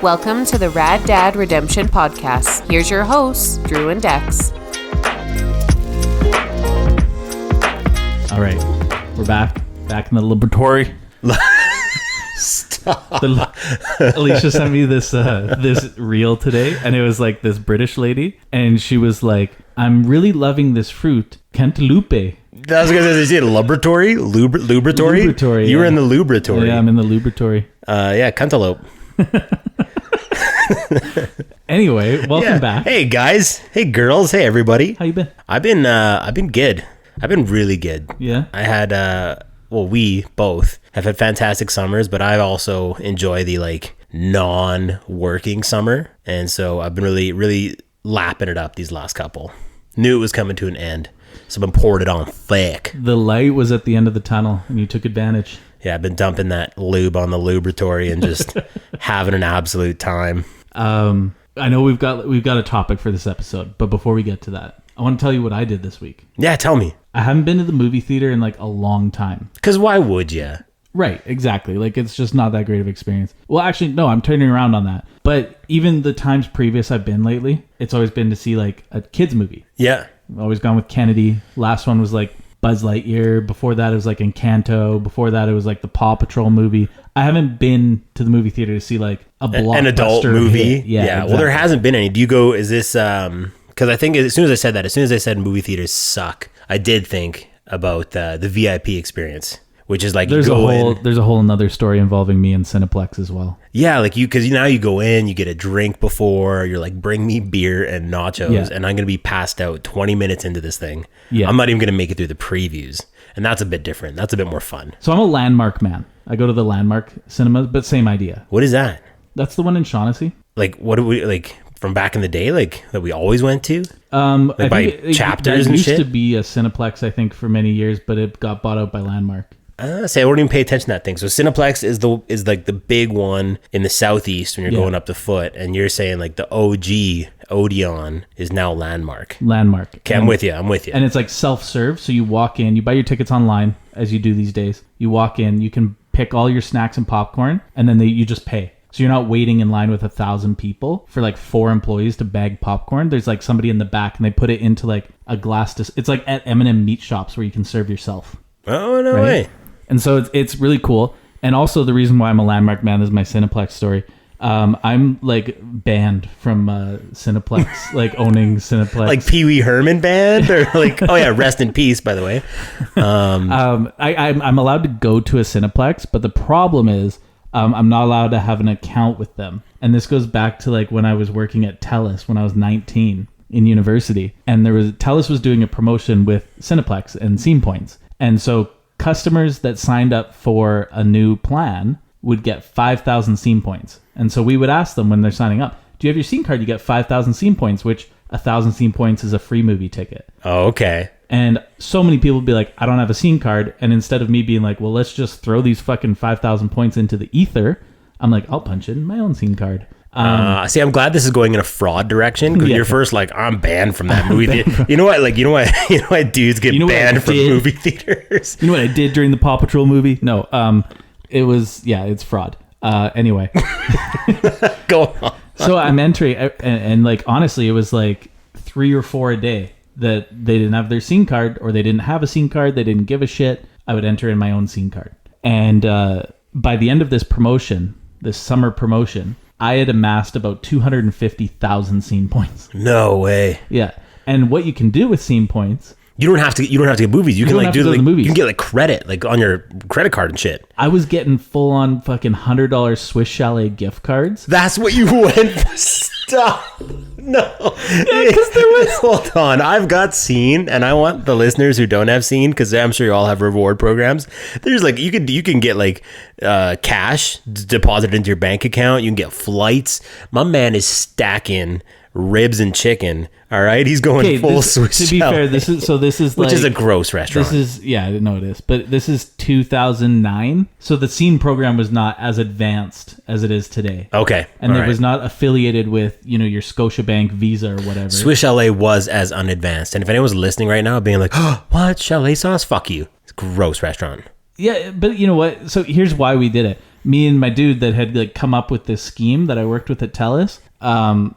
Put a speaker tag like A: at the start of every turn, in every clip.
A: Welcome to the Rad Dad Redemption Podcast. Here's your hosts, Drew and Dex.
B: All right, we're back in the laboratory.
C: Stop.
B: Alicia sent me this reel today, and it was like this British lady, and she was like, "I'm really loving this fruit, cantaloupe."
C: I was gonna say laboratory, lubratory.
B: Lubratory,
C: You were
B: yeah.
C: in the lubratory.
B: Yeah, I'm in the lubratory.
C: Yeah, cantaloupe.
B: Anyway, welcome back.
C: Hey guys. Hey girls. Hey everybody.
B: How you been?
C: I've been good. I've been really good.
B: Yeah.
C: I had we both have had fantastic summers, but I also enjoy the like non-working summer, and so I've been really lapping it up these last couple. Knew it was coming to an end, so I've been pouring it on thick.
B: The light was at the end of the tunnel, and you took advantage.
C: Yeah, I've been dumping that lube on the lubratory and just having an absolute time.
B: I know we've got a topic for this episode, but before we get to that, I want to tell you what I did this week.
C: Yeah, tell me.
B: I haven't been to the movie theater in like a long time.
C: Because why would you?
B: Right, exactly. Like, it's just not that great of an experience. Well, actually, no, I'm turning around on that. But even the times previous I've been lately, it's always been to see like a kid's movie.
C: Yeah.
B: I've always gone with Kennedy. Last one was like Buzz Lightyear. Before that, it was like Encanto. Before that, it was like the Paw Patrol movie. I haven't been to the movie theater to see like a blockbuster
C: an adult movie.
B: hit. Yeah, exactly.
C: Well, there hasn't been any. Do you go, is this, because I think as soon as I said movie theaters suck, I did think about the VIP experience, which is like
B: there's a whole another story involving me and Cineplex as well.
C: Yeah, like because now you go in, you get a drink before, you're like, bring me beer and nachos, and I'm gonna be passed out 20 minutes into this thing. Yeah, I'm not even gonna make it through the previews, and that's a bit different. That's a bit more fun.
B: So I'm a Landmark man. I go to the Landmark cinemas, but same idea.
C: What is that?
B: That's the one in Shaughnessy.
C: Like, what do we like from back in the day? Like that we always went to?
B: Like
C: I by chapters and shit.
B: It used to be a Cineplex, I think, for many years, but it got bought out by Landmark.
C: I wouldn't even pay attention to that thing. So Cineplex is like the big one in the southeast when you're going up the foot, and you're saying like the OG Odeon is now Landmark. Okay, I'm with you.
B: And it's like self-serve, so you walk in, you buy your tickets online, as you do these days. You walk in, you can pick all your snacks and popcorn, and then you just pay. So you're not waiting in line with 1,000 people for like 4 employees to bag popcorn. There's like somebody in the back, and they put it into like a glass. It's like at M&M meat shops where you can serve yourself.
C: Oh, no way.
B: And so it's really cool. And also the reason why I'm a Landmark man is my Cineplex story. I'm like banned from Cineplex, like owning Cineplex.
C: Like Pee Wee Herman band, or like, oh yeah, rest in peace, by the way.
B: I'm allowed to go to a Cineplex, but the problem is I'm not allowed to have an account with them. And this goes back to like when I was working at TELUS when I was 19 in university, and TELUS was doing a promotion with Cineplex and Scene Points, and so customers that signed up for a new plan would get 5,000 Scene Points. And so we would ask them when they're signing up, do you have your Scene card? You get 5,000 Scene Points, which 1,000 Scene Points is a free movie ticket.
C: Oh, okay.
B: And so many people would be like, I don't have a Scene card. And instead of me being like, well, let's just throw these fucking 5,000 points into the ether, I'm like, I'll punch in my own Scene card.
C: See, I'm glad this is going in a fraud direction, because you're first like, I'm banned from that movie theater. You know why dudes get banned from movie theaters?
B: You know what I did during the Paw Patrol movie? No, it's fraud. Anyway.
C: Go on.
B: So I'm entering, and like, honestly, it was like 3 or 4 a day that they didn't have their Scene card, or they didn't have a Scene card, they didn't give a shit. I would enter in my own Scene card. And by the end of this summer promotion, I had amassed about 250,000 Scene Points.
C: No way.
B: Yeah. And what you can do with Scene Points,
C: you don't have to get movies. You can like do like you can get like credit like on your credit card and shit.
B: I was getting full on fucking $100 Swiss Chalet gift cards.
C: That's what you went for. Stop. No.
B: Yeah, because there was.
C: Hold on. I've got Scene, and I want the listeners who don't have Scene, because I'm sure you all have reward programs. There's like you can get like cash deposited into your bank account. You can get flights. My man is stacking ribs and chicken. All right, he's going full Swiss
B: To be fair, this is
C: which is a gross restaurant.
B: It is. But this is 2009, so the Scene program was not as advanced as it is today.
C: Okay,
B: and it was not affiliated with your Scotiabank Visa or whatever.
C: Swiss Chalet was as unadvanced, and if anyone's listening right now, being like, "Oh, what chalet sauce? Fuck you! It's a gross restaurant."
B: Yeah, but you know what? So here's why we did it. me and my dude that had like come up with this scheme that I worked with at TELUS,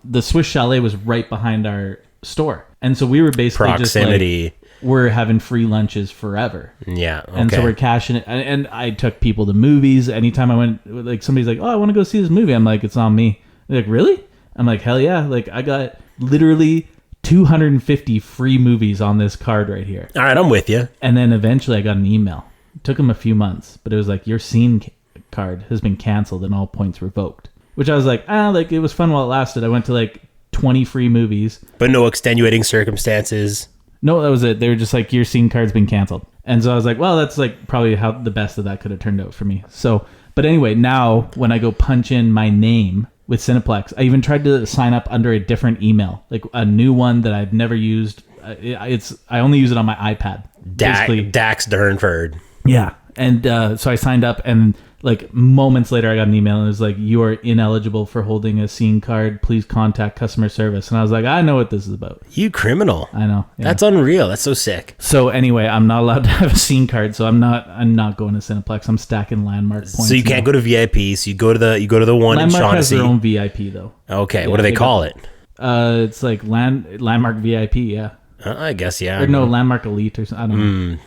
B: the Swiss Chalet was right behind our store. And so we were basically
C: proximity.
B: just like, we're having free lunches forever.
C: Yeah. Okay.
B: And so we're cashing it. And I took people to movies. Anytime I went, like somebody's like, oh, I want to go see this movie. I'm like, it's on me. They're like, really? I'm like, hell yeah. Like I got literally 250 free movies on this card right here.
C: All right, I'm with you.
B: And then eventually I got an email. It took them a few months, but it was like, your scene card has been canceled and all points revoked. Which I was like, like it was fun while it lasted. I went to like 20 free movies.
C: But no extenuating circumstances.
B: No, that was it. They were just like, your scene card's been canceled. And so I was like, well, that's like probably how the best of that could have turned out for me. So, but anyway, now when I go punch in my name with Cineplex, I even tried to sign up under a different email, like a new one that I've never used. I only use it on my iPad.
C: Dax Durnford.
B: Yeah. And so I signed up, and like moments later I got an email and it was like, you are ineligible for holding a scene card. Please contact customer service. And I was like, I know what this is about.
C: You criminal.
B: I know. Yeah.
C: That's unreal. That's so sick.
B: So anyway, I'm not allowed to have a scene card, so I'm not going to Cineplex. I'm stacking Landmark points.
C: So you can't go to VIP. So you go to the one
B: Landmark
C: in Shaughnessy.
B: has their own VIP though.
C: Okay, what do they call it?
B: It's like Landmark VIP, yeah.
C: I guess, yeah.
B: Or no, Landmark Elite or something. I don't know.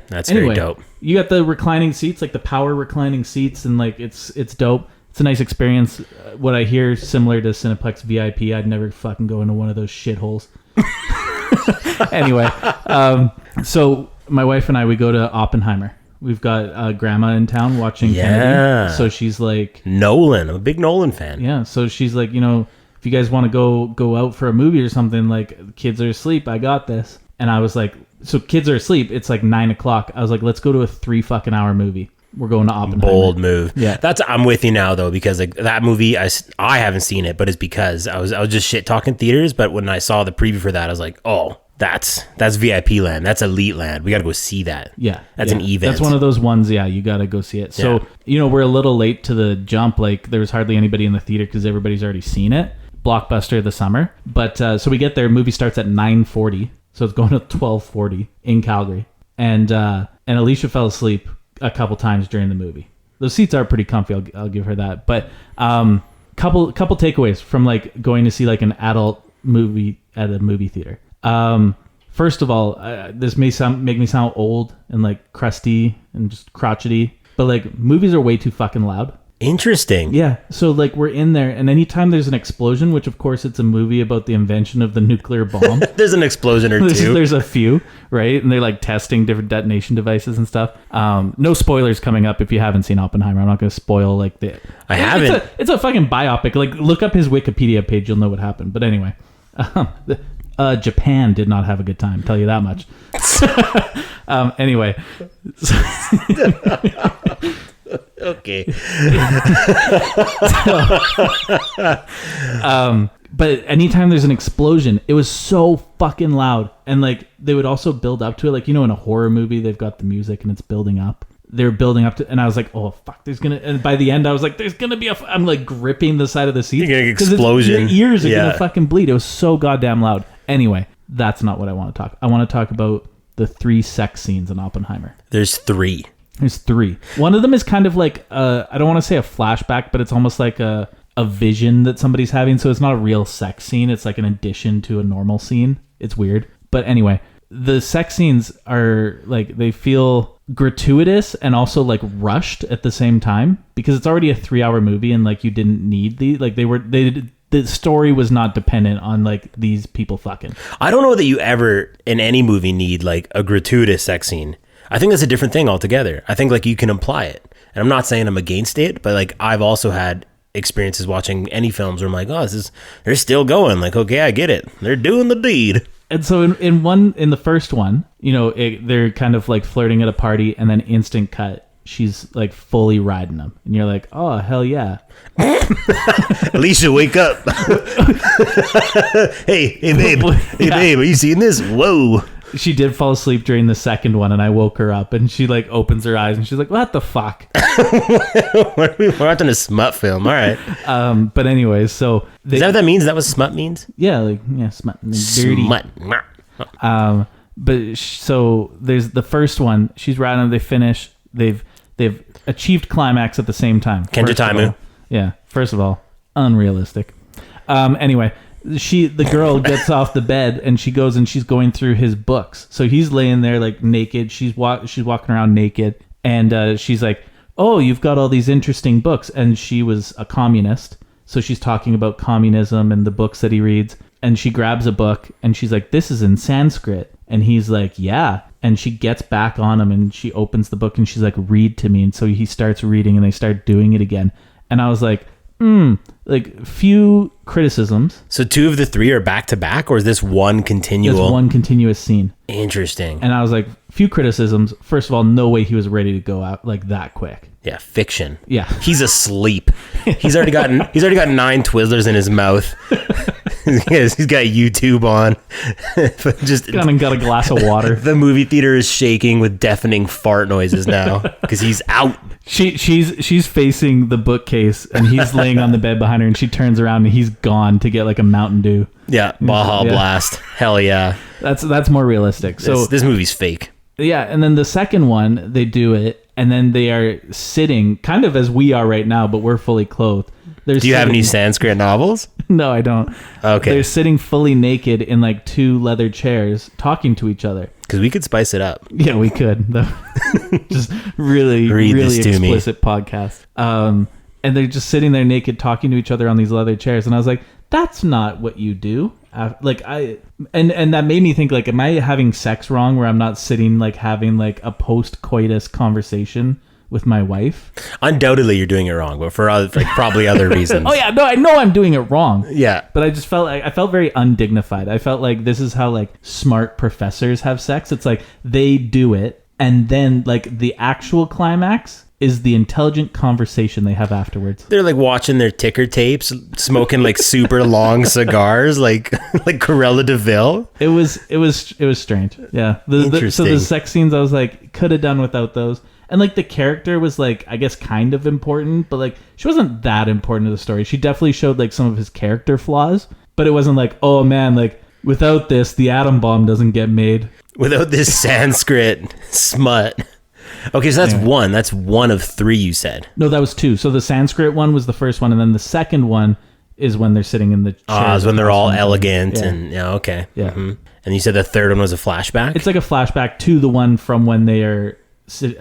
C: That's
B: anyway,
C: very dope.
B: You got the reclining seats, like the power reclining seats, and like it's dope. It's a nice experience. What I hear similar to Cineplex VIP. I'd never fucking go into one of those shitholes. Anyway, so my wife and I, we go to Oppenheimer. We've got grandma in town watching Kennedy. So she's like,
C: Nolan. I'm a big Nolan fan.
B: Yeah. So she's like, if you guys want to go out for a movie or something, like kids are asleep, I got this. And I was like, so kids are asleep. It's like 9:00. I was like, let's go to a 3 fucking hour movie. We're going to Oppenheimer.
C: Bold move.
B: Yeah.
C: I'm with you now though, because like that movie, I haven't seen it, but it's because I was just shit talking theaters. But when I saw the preview for that, I was like, oh, that's VIP land. That's elite land. We got to go see that.
B: Yeah.
C: That's an event.
B: That's one of those ones. Yeah. You got to go see it. So, we're a little late to the jump. Like there was hardly anybody in the theater because everybody's already seen it. Blockbuster of the summer. But so we get there, movie starts at 9:40. So it's going to 12:40 in Calgary. And Alicia fell asleep a couple times during the movie. Those seats are pretty comfy. I'll give her that. But couple takeaways from like going to see like an adult movie at a movie theater. First of all, this may make me sound old and like crusty and just crotchety, but like movies are way too fucking loud.
C: Interesting.
B: Yeah. So like we're in there, and anytime there's an explosion, which of course it's a movie about the invention of the nuclear bomb.
C: There's an explosion or two.
B: There's a few, right? And they're like testing different detonation devices and stuff. No spoilers coming up if you haven't seen Oppenheimer. I'm not going to spoil like the.
C: I haven't.
B: It's a fucking biopic. Like look up his Wikipedia page, you'll know what happened. But anyway, Japan did not have a good time. Tell you that much. Anyway.
C: Okay.
B: But anytime there's an explosion, it was so fucking loud. And like they would also build up to it. Like, in a horror movie, they've got the music and it's building up. They're building up to, and I was like, oh fuck, and by the end I was like, there's gonna be I'm like gripping the side of the seat.
C: You're getting explosion.
B: Your ears are gonna fucking bleed. It was so goddamn loud. Anyway, that's not what I want to talk. I want to talk about the 3 sex scenes in Oppenheimer.
C: There's 3.
B: There's 3. One of them is kind of like I don't want to say a flashback, but it's almost like a vision that somebody's having. So it's not a real sex scene. It's like an addition to a normal scene. It's weird. But anyway, the sex scenes are like, they feel gratuitous and also like rushed at the same time, because it's already a 3-hour movie and like you didn't need the story was not dependent on like these people fucking.
C: I don't know that you ever in any movie need like a gratuitous sex scene. I think that's a different thing altogether. I think like you can imply it. And I'm not saying I'm against it, but like I've also had experiences watching any films where I'm like, oh, they're still going. Like, okay, I get it. They're doing the deed.
B: And so in the first one, they're kind of like flirting at a party, and then instant cut, she's like fully riding them. And you're like, oh, hell yeah.
C: Alicia, wake up. Hey, babe. Hey, babe, are you seeing this? Whoa.
B: She did fall asleep during the second one, and I woke her up, and she like opens her eyes and she's like, what the fuck?
C: We're watching a smut film. All right.
B: But anyways, so
C: is that what that means? Is that what smut means?
B: Yeah, smut. Dirty.
C: Smut.
B: So there's the first one. She's riding them. They finish. They've they've achieved climax at the same time.
C: Kenjitamu.
B: First of all, unrealistic. Anyway, the girl gets off the bed and she goes and she's going through his books. So he's laying there like naked. She's walking around naked, and she's like, "Oh, you've got all these interesting books." And she was a communist, so she's talking about communism and the books that he reads. And she grabs a book and she's like, "This is in Sanskrit." And he's like, "Yeah." And she gets back on him and she opens the book and she's like, "Read to me." And so he starts reading and they start doing it again. And I was like, like few criticisms.
C: So 2 of the 3 are back to back, or is this one continual?
B: It's one continuous scene.
C: Interesting.
B: And I was like, few criticisms. First of all, no way he was ready to go out like that quick.
C: Yeah, fiction.
B: Yeah.
C: He's asleep. He's already got 9 Twizzlers in his mouth. he's got YouTube on. Just
B: gone and got a glass of water.
C: The movie theater is shaking with deafening fart noises now because he's out.
B: She's facing the bookcase and he's laying on the bed behind her, and she turns around and he's gone to get like a Mountain Dew.
C: Yeah, Baja Blast. Hell yeah.
B: That's more realistic. So
C: this movie's fake.
B: Yeah, and then the second one, they do it, and then they are sitting kind of as we are right now, but we're fully clothed.
C: Do you have any Sanskrit novels?
B: No, I don't.
C: Okay.
B: They're sitting fully naked in like 2 leather chairs talking to each other.
C: Because we could spice it up.
B: Yeah, we could. Just really explicit podcast. And they're just sitting there naked talking to each other on these leather chairs. And I was like, that's not what you do. And that made me think, like, am I having sex wrong where I'm not sitting like having like a post-coitus conversation with my wife?
C: Undoubtedly you're doing it wrong, but for probably other reasons.
B: Oh yeah, no, I know I'm doing it wrong.
C: Yeah.
B: But I just felt like I felt very undignified. I felt like this is how like smart professors have sex. It's like they do it, and then like the actual climax is the intelligent conversation they have afterwards.
C: They're like watching their ticker tapes, smoking like super long cigars, like Corella DeVille.
B: It was strange. Yeah. So the sex scenes, I was like, could have done without those. And like the character was like, I guess kind of important, but like she wasn't that important to the story. She definitely showed like some of his character flaws, but it wasn't like, oh man, like without this, the atom bomb doesn't get made.
C: Without this Sanskrit smut. Okay, so that's one. That's 1 of 3 you said.
B: No, that was 2. So the Sanskrit one was the first one, and then the second one is when they're sitting in the chairs.
C: Is when they're all elegant and okay.
B: Yeah.
C: Mm-hmm. And you said the third one was a flashback?
B: It's like a flashback to the one from when they are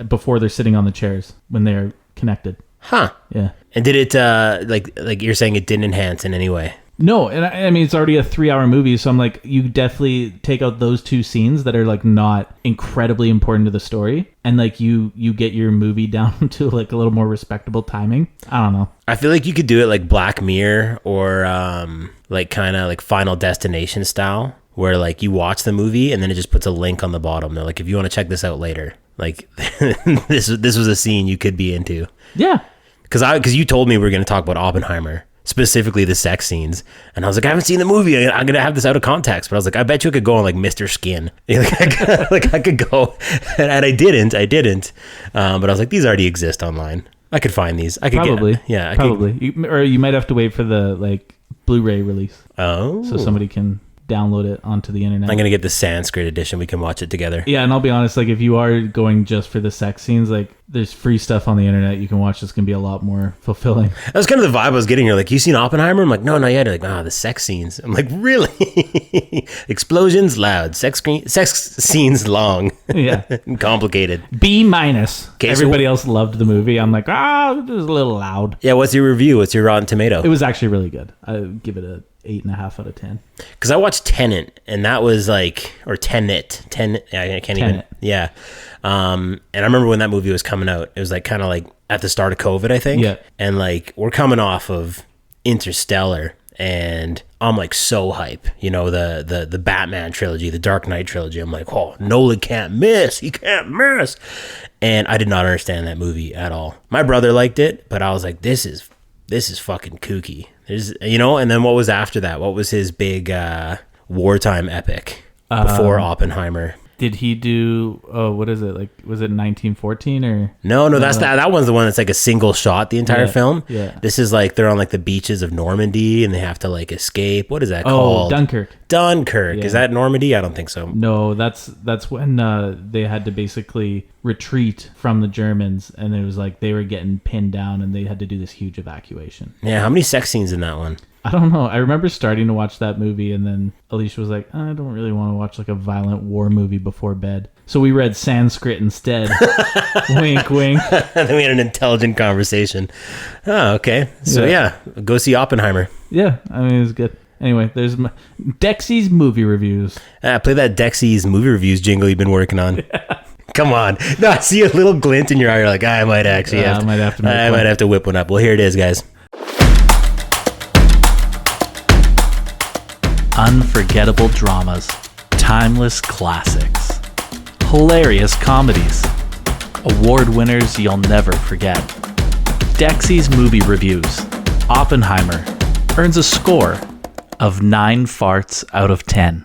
B: before they're sitting on the chairs, when they are connected.
C: Huh.
B: Yeah.
C: And did it like you're saying it didn't enhance in any way?
B: No, and I mean it's already a 3-hour movie, so I'm like, you definitely take out those 2 scenes that are like not incredibly important to the story, and like you get your movie down to like a little more respectable timing. I don't know.
C: I feel like you could do it like Black Mirror or like kind of like Final Destination style, where like you watch the movie and then it just puts a link on the bottom. They're like, if you want to check this out later, like this was a scene you could be into.
B: Yeah,
C: because you told me we were going to talk about Oppenheimer. Specifically the sex scenes, and I was like, I haven't seen the movie, I'm gonna have this out of context, but I was like, I bet you I could go on like Mr. Skin. I could go, and I didn't, but I was like, these already exist online, I could find these. I could
B: probably
C: get,
B: or you might have to wait for the like Blu-ray release,
C: so
B: somebody can download it onto the internet.
C: I'm gonna get the Sanskrit edition, we can watch it together.
B: Yeah, and I'll be honest, like if you are going just for the sex scenes, like there's free stuff on the internet you can watch that's gonna be a lot more fulfilling.
C: That was kind of the vibe I was getting. You're like, you seen Oppenheimer? I'm like, no, not yet. They're like, the sex scenes. I'm like, really? Explosions loud, sex scenes long.
B: Yeah.
C: Complicated.
B: B-. Everybody else loved the movie. I'm like, it was a little loud.
C: Yeah, what's your review? What's your Rotten Tomato?
B: It was actually really good. I would give it a 8.5 out of 10.
C: Because I watched Tenet, and that was like, or Tenet. I can't even. Yeah. And I remember when that movie was coming out, it was like kind of like at the start of COVID, I think.
B: Yeah.
C: And like we're coming off of Interstellar, and I'm like so hype. You know, the Batman trilogy, the Dark Knight trilogy. I'm like, oh, Nolan can't miss. He can't miss. And I did not understand that movie at all. My brother liked it, but I was like, this is fucking kooky. And then what was after that? What was his big wartime epic before Oppenheimer?
B: Did he do? Oh, what is it? Like, was it 1914 or?
C: No, that's that one's the one that's like a single shot the entire film.
B: Yeah.
C: This is like they're on like the beaches of Normandy and they have to like escape. What is that
B: Oh,
C: called?
B: Dunkirk.
C: Dunkirk. Is that Normandy? I don't think so.
B: No, that's when they had to basically retreat from the Germans, and it was like they were getting pinned down, and they had to do this huge evacuation.
C: Yeah, how many sex scenes in that one?
B: I don't know. I remember starting to watch that movie, and then Alicia was like, I don't really want to watch like a violent war movie before bed. So we read Sanskrit instead. Wink, wink.
C: Then we had an intelligent conversation. Oh, okay. So yeah, go see Oppenheimer.
B: Yeah, I mean, it was good. Anyway, there's Dexy's movie reviews.
C: Play that Dexy's movie reviews jingle you've been working on. Come on. No, I see a little glint in your eye. You're like, I might actually
B: I might
C: have to whip one up. Well, here it is, guys.
D: Unforgettable dramas, timeless classics, hilarious comedies, award winners you'll never forget. Dexy's movie reviews. Oppenheimer earns a score of 9 farts out of 10.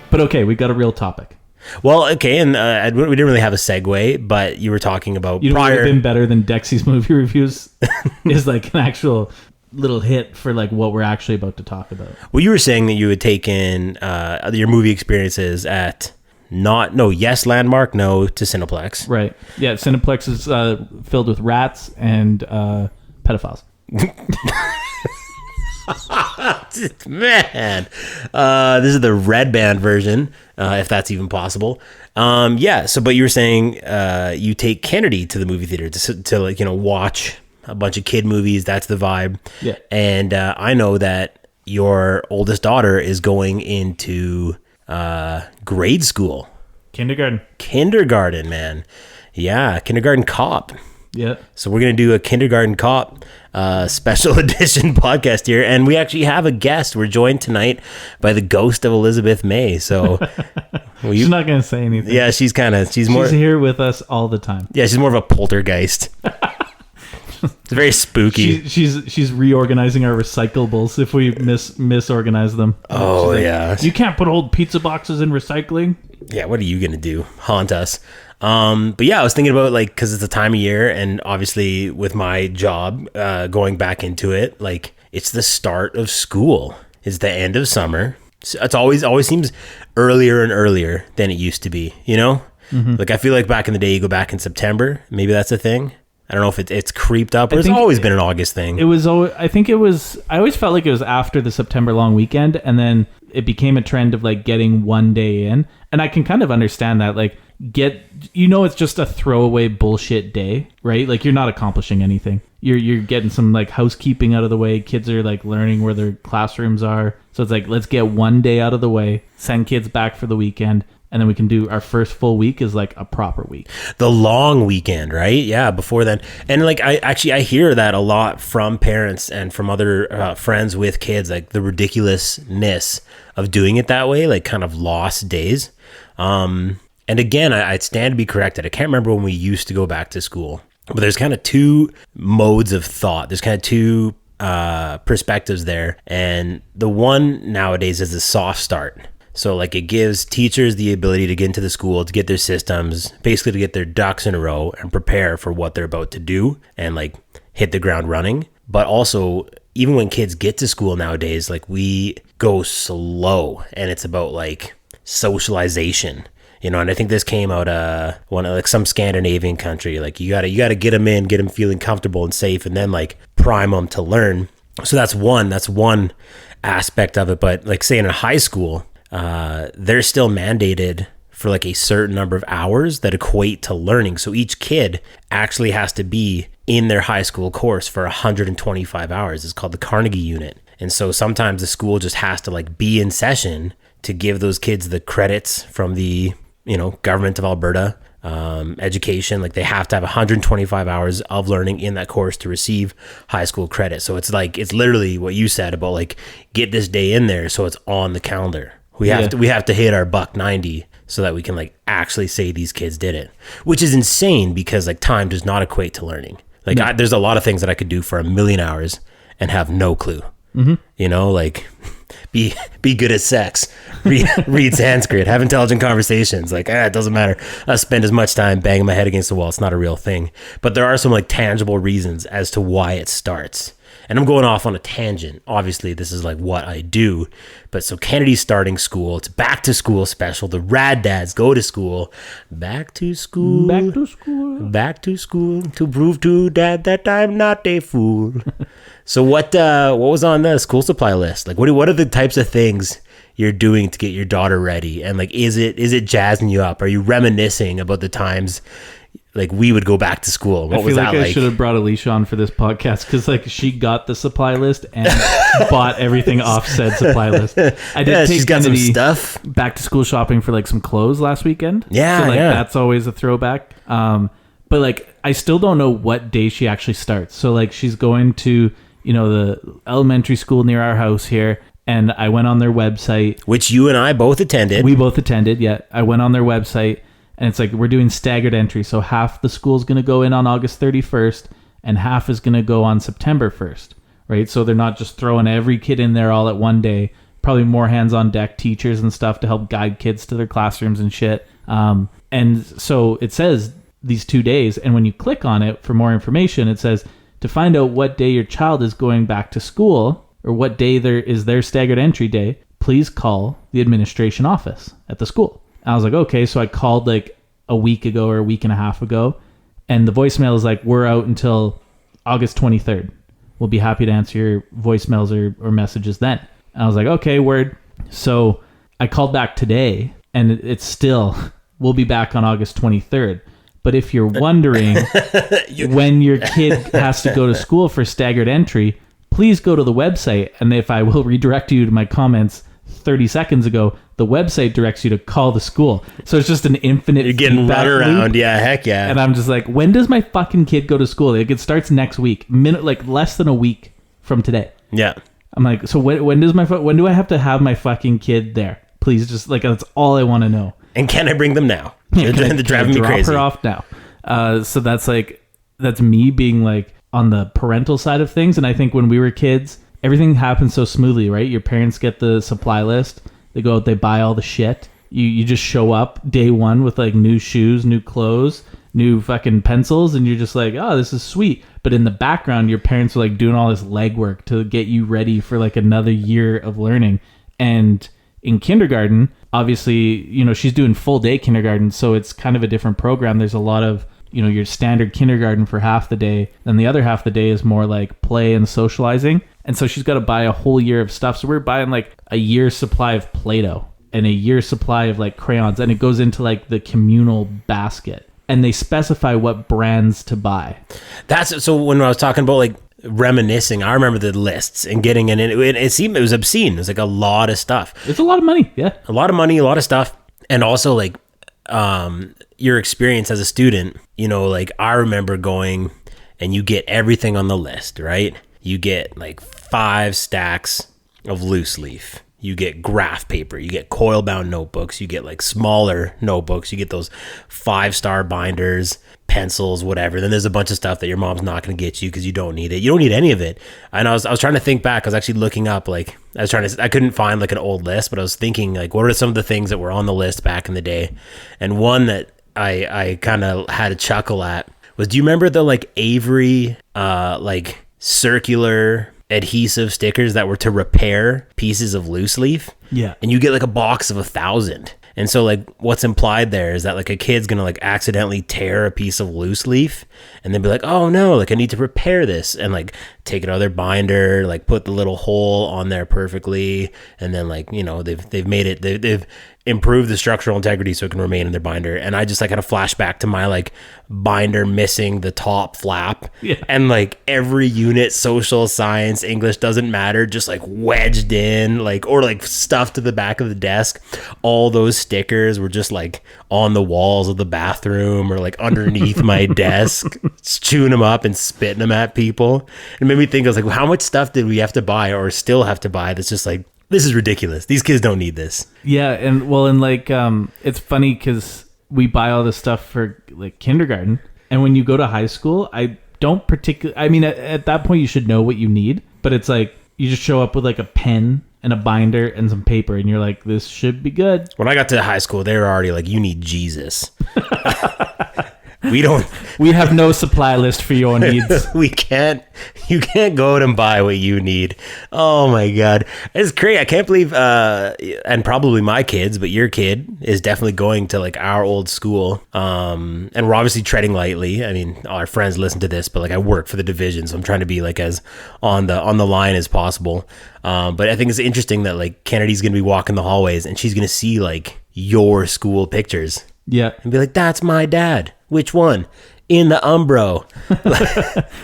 B: But okay, we got a real topic.
C: Well, okay, and we didn't really have a segue, but you were talking about
B: You know what would
C: prior.
B: have been better than Dexy's movie reviews is like an actual little hit for like what we're actually about to talk about.
C: Well, you were saying that you had taken your movie experiences at Yes Landmark, no to Cineplex.
B: Right. Yeah, Cineplex is filled with rats and pedophiles.
C: Man, this is the red band version, if that's even possible. But you were saying you take Kennedy to the movie theater to like, watch a bunch of kid movies. That's the vibe.
B: Yeah.
C: And I know that your oldest daughter is going into grade school. Kindergarten, man. Yeah, kindergarten cop.
B: Yeah.
C: So we're going to do a kindergarten cop special edition podcast here. And we actually have a guest. We're joined tonight by the ghost of Elizabeth May. So
B: she's not going to say anything.
C: Yeah, she's more
B: here with us all the time.
C: Yeah, she's more of a poltergeist. It's very spooky.
B: She's reorganizing our recyclables if we misorganize them.
C: Oh, yeah.
B: You can't put old pizza boxes in recycling.
C: Yeah, what are you going to do? Haunt us. But yeah, I was thinking about like, cause it's the time of year and obviously with my job, going back into it, like it's the start of school. It's the end of summer. It's always seems earlier and earlier than it used to be, Mm-hmm. Like I feel like back in the day, you go back in September, maybe that's a thing. I don't know if it's creeped up, or it's always been an August thing.
B: I always felt like it was after the September long weekend, and then it became a trend of like getting one day in. And I can kind of understand that, like it's just a throwaway bullshit day, right? Like you're not accomplishing anything. You're getting some like housekeeping out of the way. Kids are like learning where their classrooms are. So it's like, let's get one day out of the way, send kids back for the weekend. And then we can do our first full week is like a proper week.
C: The long weekend, right? Yeah, before then. And like, I hear that a lot from parents and from other friends with kids, like the ridiculousness of doing it that way, like kind of lost days. And again, I'd stand to be corrected. I can't remember when we used to go back to school, but there's kind of two modes of thought. There's kind of two perspectives there. And the one nowadays is a soft start. So like it gives teachers the ability to get into the school, to get their systems, basically to get their ducks in a row and prepare for what they're about to do and like hit the ground running. But also, even when kids get to school nowadays, like we go slow and it's about like socialization, and I think this came out like some Scandinavian country. Like you gotta get them in, get them feeling comfortable and safe, and then like prime them to learn. So that's one aspect of it. But like say in a high school, they're still mandated for like a certain number of hours that equate to learning. So each kid actually has to be in their high school course for 125 hours. It's called the Carnegie unit. And so sometimes the school just has to like be in session to give those kids the credits from the, government of Alberta, education. Like they have to have 125 hours of learning in that course to receive high school credit. So it's literally what you said about like, get this day in there so it's on the calendar. We have to hit our $1.90 so that we can like actually say these kids did it, which is insane because like time does not equate to learning. Like there's a lot of things that I could do for 1,000,000 hours and have no clue. You know, like be good at sex, read Sanskrit, have intelligent conversations. Like, it doesn't matter. I spend as much time banging my head against the wall. It's not a real thing. But there are some like tangible reasons as to why it starts. And I'm going off on a tangent. Obviously, this is like what I do. But so Kennedy's starting school. It's back to school special. The rad dads go to school. Back to school.
B: Back to school.
C: Back to school to prove to dad that I'm not a fool. So what was on the school supply list? Like, what are the types of things you're doing to get your daughter ready? And like, is it jazzing you up? Are you reminiscing about the times like we would go back to school? What was that like?
B: I should have brought Alicia on for this podcast because like she got the supply list and bought everything off said supply list. I did take
C: she's got some
B: Kennedy
C: stuff.
B: back to school shopping for like some clothes last weekend.
C: Yeah,
B: so like
C: yeah.
B: that's always a throwback. But like I still don't know what day she actually starts. So like she's going to, you know, the elementary school near our house here. And I went on their website.
C: Which you and I both attended.
B: We both attended, yeah. I went on their website. And it's like we're doing staggered entry. So half the school's going to go in on August 31st and half is going to go on September 1st, right? So they're not just throwing every kid in there all at one day. Probably more hands on deck teachers and stuff to help guide kids to their classrooms and shit. And so it says these 2 days. And when you click on it for more information, it says to find out what day your child is going back to school or what day there is their staggered entry day, please call the administration office at the school. I was like, okay. So I called like a week ago or a week and a half ago. And the voicemail is like, we're out until August 23rd. We'll be happy to answer your voicemails or messages then. And I was like, okay, word. So I called back today and it's still, we'll be back on August 23rd. But if you're wondering when your kid has to go to school for staggered entry, please go to the website. And if I will redirect you to my comments 30 seconds ago, the website directs you to call the school. So it's just an infinite
C: You're getting run around.
B: loop.
C: Yeah, heck yeah.
B: And I'm just like, when does my fucking kid go to school? Like, it starts next week, like less than a week from today.
C: Yeah.
B: I'm like, so when do I have to have my fucking kid there? Please, just like, that's all I want to know.
C: And can I bring them now?
B: Can
C: They're driving me crazy.
B: Drop her off now. So that's me being like on the parental side of things. And I think when we were kids, everything happens so smoothly, right? Your parents get the supply list. They go out, they buy all the shit. You just show up day one with like new shoes, new clothes, new fucking pencils, and you're just like, oh, this is sweet. But in the background, your parents are like doing all this legwork to get you ready for like another year of learning. And in kindergarten, obviously, you know, she's doing full day kindergarten, so it's kind of a different program. There's a lot of, you know, your standard kindergarten for half the day, then the other half the day is more like play and socializing. And so she's got to buy a whole year of stuff. So we're buying like a year's supply of Play-Doh and a year's supply of like crayons, and it goes into like the communal basket. And they specify what brands to buy. That's
C: so when I was talking about like reminiscing, I remember the lists and getting in it seemed it was obscene. It was like a lot of stuff.
B: It's a lot of money, yeah.
C: A lot of money, a lot of stuff. And also like your experience as a student, you know, like I remember going and you get everything on the list, right? You get like 5 stacks of loose leaf. You get graph paper, you get coil bound notebooks, you get like smaller notebooks, you get those 5-star binders, pencils, whatever. Then there's a bunch of stuff that your mom's not going to get you because you don't need it. You don't need any of it. And I was trying to think back. I was actually looking up, like, I couldn't find like an old list, but I was thinking like, what are some of the things that were on the list back in the day? And one that I kind of had a chuckle at was, do you remember the like Avery, like circular adhesive stickers that were to repair pieces of loose leaf?
B: Yeah.
C: And you get like a box of 1,000. And so like what's implied there is that like a kid's gonna like accidentally tear a piece of loose leaf and then be like, oh no, like I need to repair this, and like take it out of their binder, like put the little hole on there perfectly, and then like, you know, they've made it, they've improved the structural integrity so it can remain in their binder. And I just like had a flashback to my like binder missing the top flap, and like every unit, social, science, English, doesn't matter, just like wedged in, like, or like stuffed to the back of the desk. All those stickers were just like on the walls of the bathroom or like underneath my desk, chewing them up and spitting them at people. It made me think, I was like, well, how much stuff did we have to buy or still have to buy that's just like, this is ridiculous. These kids don't need this.
B: Yeah, and well, and like, it's funny because we buy all this stuff for like kindergarten, and when you go to high school, I don't particularly. I mean, at that point, you should know what you need, But it's like you just show up with like a pen and a binder and some paper, and you're like, this should be good.
C: When I got to high school, they were already like, you need Jesus.
B: We have no supply list for your needs.
C: You can't go out and buy what you need. Oh my God. It's crazy. I can't believe, and probably my kids, but your kid is definitely going to like our old school. And we're obviously treading lightly. I mean, our friends listen to this, but like I work for the division, so I'm trying to be like as on the line as possible. But I think it's interesting that like Kennedy's going to be walking the hallways and she's going to see like your school pictures.
B: Yeah.
C: And be like, that's my dad. Which one? In the Umbro.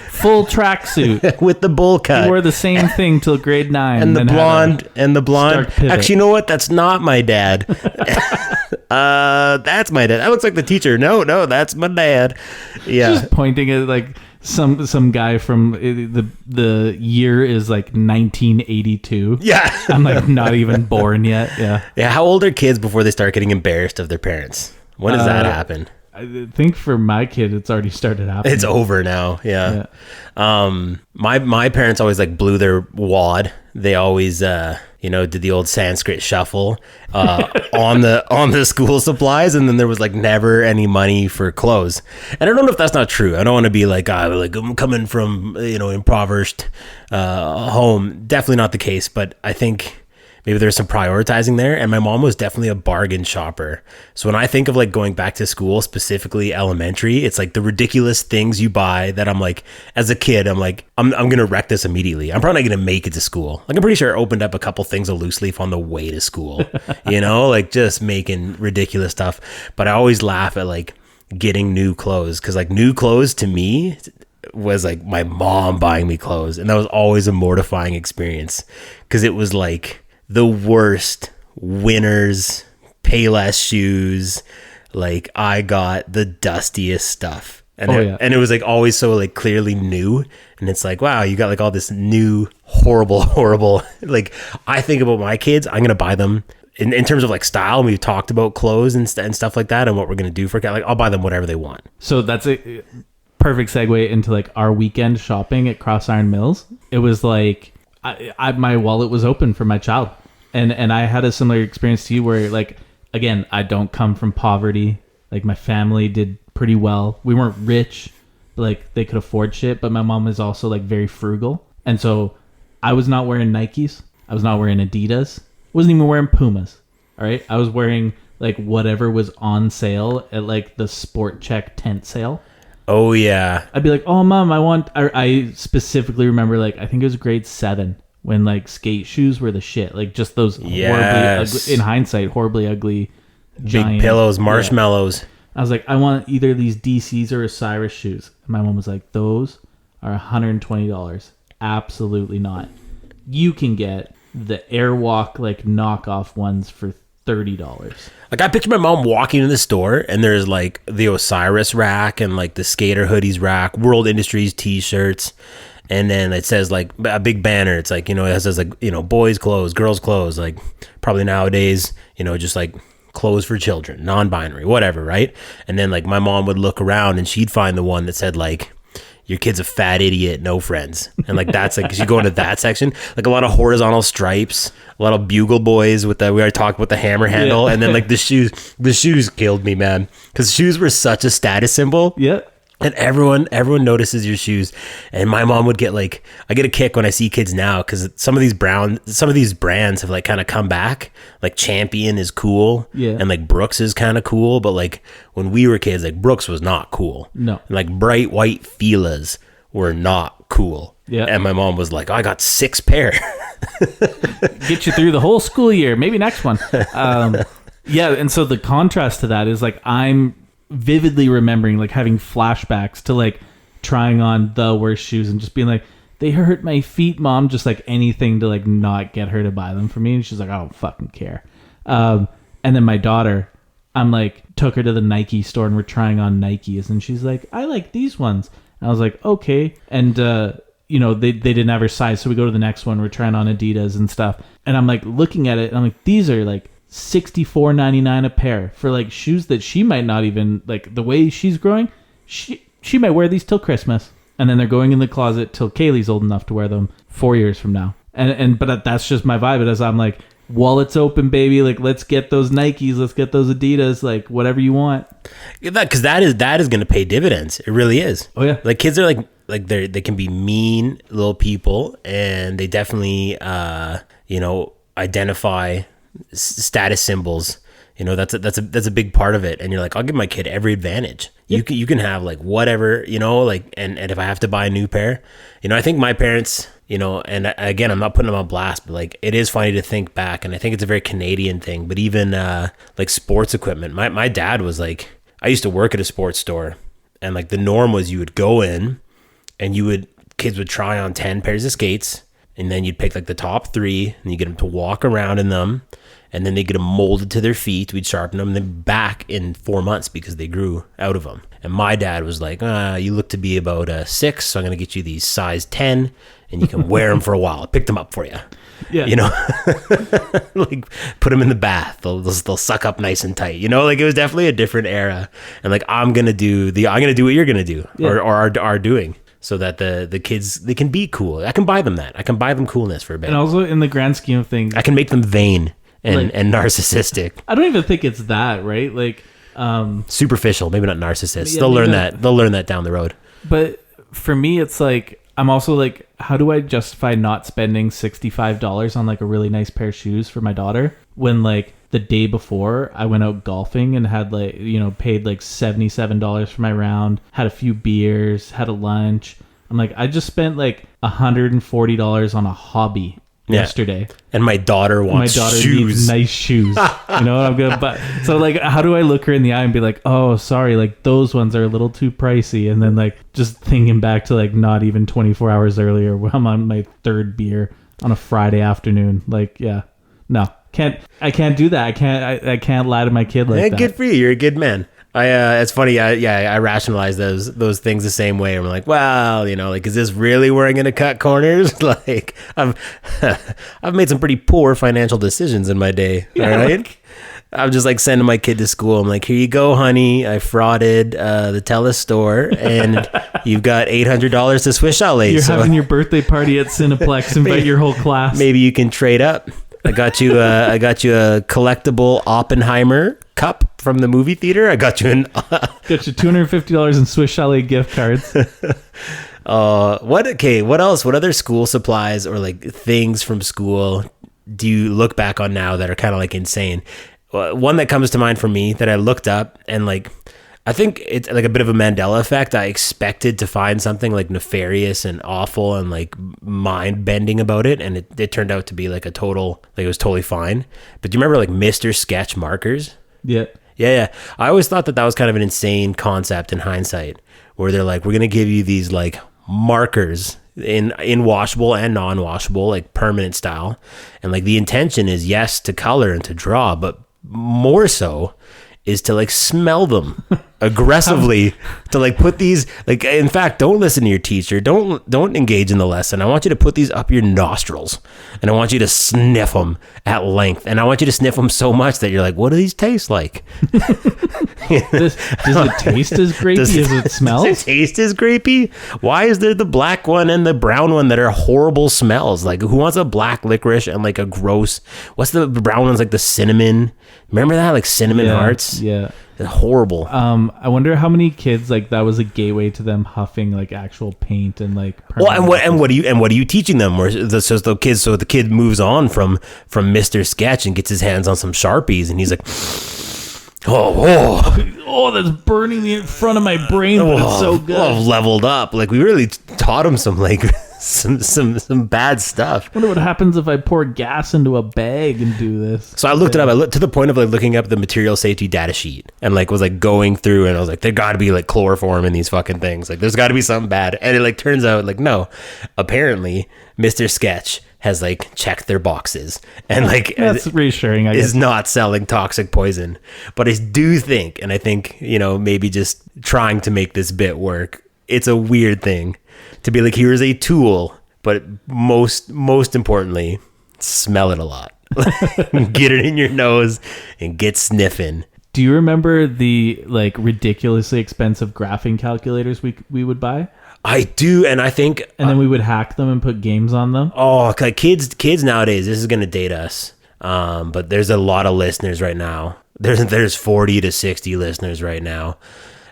B: Full tracksuit.
C: With the bowl cut.
B: He wore the same thing till grade 9.
C: And the blonde. Actually, you know what? That's not my dad. That's my dad. That looks like the teacher. No, that's my dad. Yeah.
B: Just pointing at like some guy from the year is like 1982.
C: Yeah.
B: I'm like not even born yet. Yeah.
C: Yeah. How old are kids before they start getting embarrassed of their parents? When does that happen?
B: I think for my kid, it's already started happening.
C: It's over now. Yeah. My parents always like blew their wad. They always, did the old Sanskrit shuffle on the school supplies, and then there was like never any money for clothes. And I don't know if that's not true. I don't want to be like I'm coming from impoverished home. Definitely not the case, but I think maybe there's some prioritizing there. And my mom was definitely a bargain shopper. So when I think of like going back to school, specifically elementary, it's like the ridiculous things you buy that I'm like, as a kid, I'm like, I'm going to wreck this immediately. I'm probably not going to make it to school. Like I'm pretty sure I opened up a couple things of loose leaf on the way to school, like just making ridiculous stuff. But I always laugh at like getting new clothes. Cause like new clothes to me was like my mom buying me clothes. And that was always a mortifying experience. Cause it was like, the worst winners, Payless shoes. Like I got the dustiest stuff. And and it was like always so like clearly new. And it's like, wow, you got like all this new, horrible. Like I think about my kids, I'm going to buy them in terms of like style. We've talked about clothes and stuff like that and what we're going to do for like, I'll buy them whatever they want.
B: So that's a perfect segue into like our weekend shopping at Cross Iron Mills. It was like, my wallet was open for my child, and I had a similar experience to you where like, again, I don't come from poverty. Like my family did pretty well. We weren't rich, but like they could afford shit. But my mom was also like very frugal, and so I was not wearing Nikes. I was not wearing Adidas. Wasn't even wearing Pumas. All right, I was wearing like whatever was on sale at like the Sport Check tent sale.
C: Oh yeah.
B: I'd be like, oh mom, I specifically remember like, I think it was grade 7 when like skate shoes were the shit. Like just those horribly ugly, in hindsight, horribly ugly giant
C: big pillows, marshmallows.
B: Yeah. I was like, I want either these DCs or Osiris shoes. And my mom was like, those are $120. Absolutely not. You can get the Airwalk like knockoff ones for $30.
C: Like I picture my mom walking in the store and there's like the Osiris rack and like the skater hoodies rack, World Industries t-shirts, and then it says like a big banner. It's like, it says like, boys clothes, girls clothes, like probably nowadays, just like clothes for children, non-binary, whatever, right? And then like my mom would look around and she'd find the one that said like, your kid's a fat idiot, no friends. And like that's like, you go into that section, like a lot of horizontal stripes, a lot of bugle boys with we already talked about the hammer handle. And then like the shoes killed me, man. Because shoes were such a status symbol.
B: Yeah.
C: And everyone notices your shoes. And my mom would get like, I get a kick when I see kids now because some of these brands have like kind of come back. Like Champion is cool.
B: Yeah.
C: And like Brooks is kind of cool. But like when we were kids, like Brooks was not cool.
B: No.
C: And like bright white Fila's were not cool.
B: Yeah.
C: And my mom was like, I got 6 pair.
B: Get you through the whole school year. Maybe next one. Yeah. And so the contrast to that is like, I'm vividly remembering like having flashbacks to like trying on the worst shoes and just being like, they hurt my feet, mom. Just like anything to like not get her to buy them for me. And she's like, I don't fucking care. And then my daughter, I'm like, took her to the Nike store and we're trying on Nikes. And she's like, I like these ones. And I was like, okay. And, they didn't have her size. So we go to the next one. We're trying on Adidas and stuff. And I'm like looking at it and I'm like, these are like $64.99 a pair for like shoes that she might not even like the way she's growing. She might wear these till Christmas. and then they're going in the closet till Kaylee's old enough to wear them 4 years from now. But that's just my vibe. As I'm like, wallet's open, baby. Like, let's get those Nikes, let's get those Adidas, like whatever you want.
C: Because that is going to pay dividends. It really is.
B: Oh yeah.
C: Like kids are they can be mean little people, and they definitely identify status symbols. That's a big part of it. And you're like, I'll give my kid every advantage. Yep. You can have like whatever, and if I have to buy a new pair, I think my parents, and again, I'm not putting them on blast, but like, it is funny to think back. And I think it's a very Canadian thing, but even like sports equipment, my dad was like, I used to work at a sports store, and like the norm was you would go in and kids would try on 10 pairs of skates, and then you'd pick like the top 3 and you get them to walk around in them. And then they get them molded to their feet. We'd sharpen them, and then back in 4 months because they grew out of them. And my dad was like, you look to be about 6, so I'm going to get you these size 10, and you can wear them for a while. I picked them up for you.
B: Yeah.
C: Like put them in the bath. They'll suck up nice and tight. Like it was definitely a different era. And like, I'm going to do what you're going to do, yeah, or are doing. So that the kids, they can be cool. I can buy them that. I can buy them coolness for a bit.
B: And also in the grand scheme of things,
C: I can make them vain and narcissistic.
B: I don't even think it's that, right? Like
C: superficial, maybe not narcissists.
B: Yeah,
C: they'll learn that. They'll learn that down the road.
B: But for me, it's like, I'm also like, how do I justify not spending $65 on like a really nice pair of shoes for my daughter when like the day before I went out golfing and had like, paid like $77 for my round, had a few beers, had a lunch. I'm like, I just spent like $140 on a hobby yesterday,
C: and my daughter wants shoes.
B: Needs nice shoes. I'm gonna buy. So like, how do I look her in the eye and be like, oh, sorry, like those ones are a little too pricey? And then like, just thinking back to like not even 24 hours earlier when I'm on my 3rd beer on a Friday afternoon. Like, yeah, no, I can't do that. I can't lie to my kid like that.
C: Good for you. You're a good man. It's funny. I rationalize those things the same way. I'm like, well, like, is this really where I'm going to cut corners? Like, I've made some pretty poor financial decisions in my day. Yeah, all right. Like, I'm just like sending my kid to school. I'm like, here you go, honey. I frauded the TELUS store, and you've got $800 to Swiss Chalet.
B: You're having your birthday party at Cineplex. Invite your whole class.
C: Maybe you can trade up. I got you a collectible Oppenheimer cup from the movie theater. I got you
B: got you $250 in Swiss Chalet gift cards.
C: What else? What other school supplies or like things from school do you look back on now that are kind of like insane? One that comes to mind for me that I looked up, and like, I think it's like a bit of a Mandela effect. I expected to find something like nefarious and awful and like mind bending about it. And it turned out to be like it was totally fine. But do you remember like Mr. Sketch markers?
B: Yeah.
C: Yeah. I always thought that was kind of an insane concept in hindsight, where they're like, we're going to give you these like markers in washable and non-washable, like permanent style. And like the intention is, yes, to color and to draw, but more so is to like smell them aggressively, to like put these, like, in fact, don't listen to your teacher. Don't engage in the lesson. I want you to put these up your nostrils, and I want you to sniff them at length. And I want you to sniff them so much that you're like, what do these taste like?
B: Does it taste as grapey as it smells?
C: Does it taste as grapey? Why is there the black one and the brown one that are horrible smells? Like, who wants a black licorice and like a gross, what's the brown one's like the cinnamon? Remember that? Like cinnamon hearts?
B: Yeah.
C: It's horrible.
B: I wonder how many kids like that was a gateway to them huffing like actual paint and like.
C: Well, and what are you teaching them? So the kid moves on from Mr. Sketch and gets his hands on some Sharpies, and he's like, oh,
B: that's burning the front of my brain, but it's so good.
C: Leveled up. Like, we really taught him some like some bad stuff.
B: I wonder what happens if I pour gas into a bag and do this.
C: So I looked it up. I looked to the point of like looking up the material safety data sheet, and like was like going through, and I was like, there got to be like chloroform in these fucking things. Like, there's got to be something bad. And it like turns out like, no, apparently Mr. Sketch has like checked their boxes, and like
B: that's reassuring. I guess.
C: Is not selling toxic poison. But I do think, and I think, maybe just trying to make this bit work, it's a weird thing to be like, here's a tool, but most importantly, smell it a lot. Get it in your nose and get sniffing.
B: Do you remember the like ridiculously expensive graphing calculators we would buy?
C: I do, and I think...
B: And then we would hack them and put games on them.
C: Oh, like kids nowadays, this is going to date us. But there's a lot of listeners right now. There's 40 to 60 listeners right now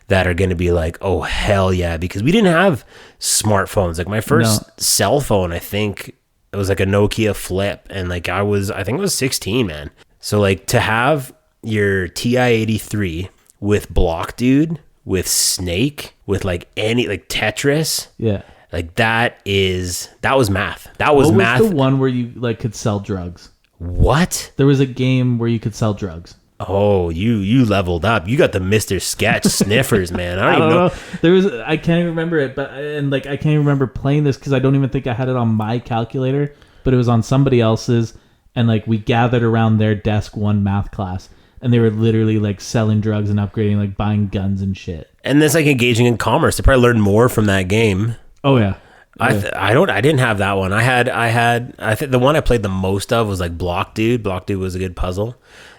C: that are going to be like, oh, hell yeah. Because we didn't have smartphones. Like my first cell phone, I think it was like a Nokia Flip. And like I think it was 16, man. So like to have your TI-83 with Block Dude, with Snake, with like Tetris.
B: Yeah.
C: Like that was math. That was math.
B: What was the one where you like could sell drugs?
C: What?
B: There was a game where you could sell drugs.
C: Oh, you leveled up. You got the Mr. Sketch sniffers, man. I don't even know.
B: I can't even remember it, but I can't even remember playing this because I don't even think I had it on my calculator, but it was on somebody else's, and like we gathered around their desk one math class. And they were literally like selling drugs and upgrading, like buying guns and shit. And
C: that's like engaging in commerce. They probably learned more from that game.
B: Oh yeah.
C: I didn't have that one. I think the one I played the most of was like Block Dude. Block Dude was a good puzzle.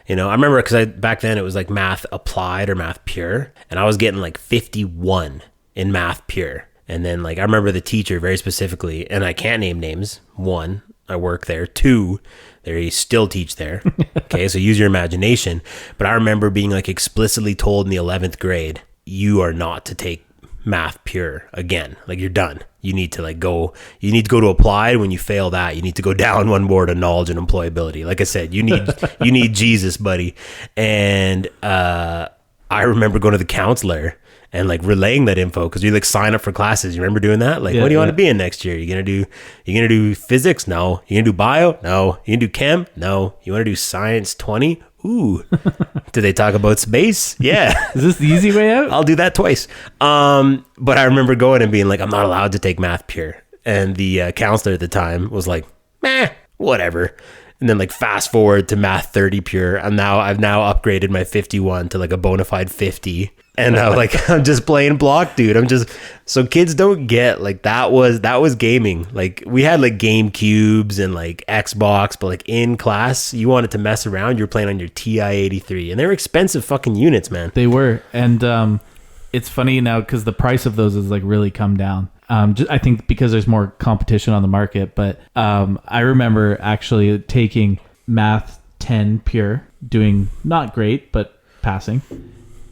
C: You know, I remember because back then it was like math applied or math pure, and I was getting like 51 in math pure. And then like I remember the teacher very specifically, and I can't name names. 1, I work there. 2, they still teach there. Okay, so use your imagination. But I remember being like explicitly told in the 11th grade, you are not to take math pure again. Like you're done. You need to go to applied. When you fail that, you need to go down one board of knowledge and employability. Like I said, you need Jesus, buddy. And I remember going to the counselor and like relaying that info because you like sign up for classes. You remember doing that? Like, what do you want to be in next year? You gonna do physics? No. You gonna do bio? No. You gonna do chem? No. You want to do science 20? Ooh. Did they talk about space? Yeah.
B: Is this the easy way out?
C: I'll do that twice. But I remember going and being like, I'm not allowed to take math pure. And the counselor at the time was like, whatever. And then like fast forward to math 30 pure. I've now upgraded my 51 to like a bona fide 50. And I'm just playing Block Dude. So kids don't get like that was gaming. Like we had like GameCubes and like Xbox, but like in class, you wanted to mess around, you're playing on your TI-83, and they were expensive fucking units, man.
B: They were. And it's funny now because the price of those has like really come down. I think because there's more competition on the market, but I remember actually taking math 10 pure, doing not great, but passing.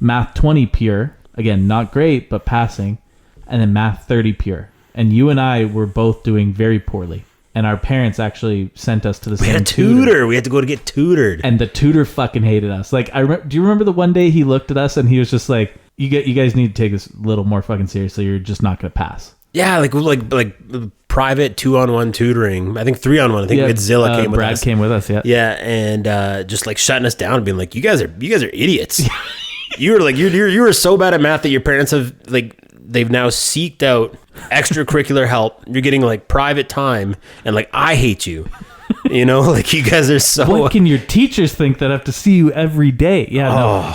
B: Math 20 pure, again, not great, but passing. And then math 30 pure. And you and I were both doing very poorly. And our parents actually sent us to the same tutor.
C: We had to go to get tutored.
B: And the tutor fucking hated us. Like, do you remember the one day he looked at us and he was just like, you guys need to take this a little more fucking seriously. You're just not going to pass.
C: Yeah, like private 2-on-1 tutoring. I think 3-on-1. I think Zilla came with us.
B: Brad came with us, yeah.
C: Yeah, and just like shutting us down and being like, you guys are idiots. You were so bad at math that your parents they've now seeked out extracurricular help. You're getting like private time, and like I hate you. You know, like you guys are so.
B: What can your teachers think that have to see you every day? Yeah,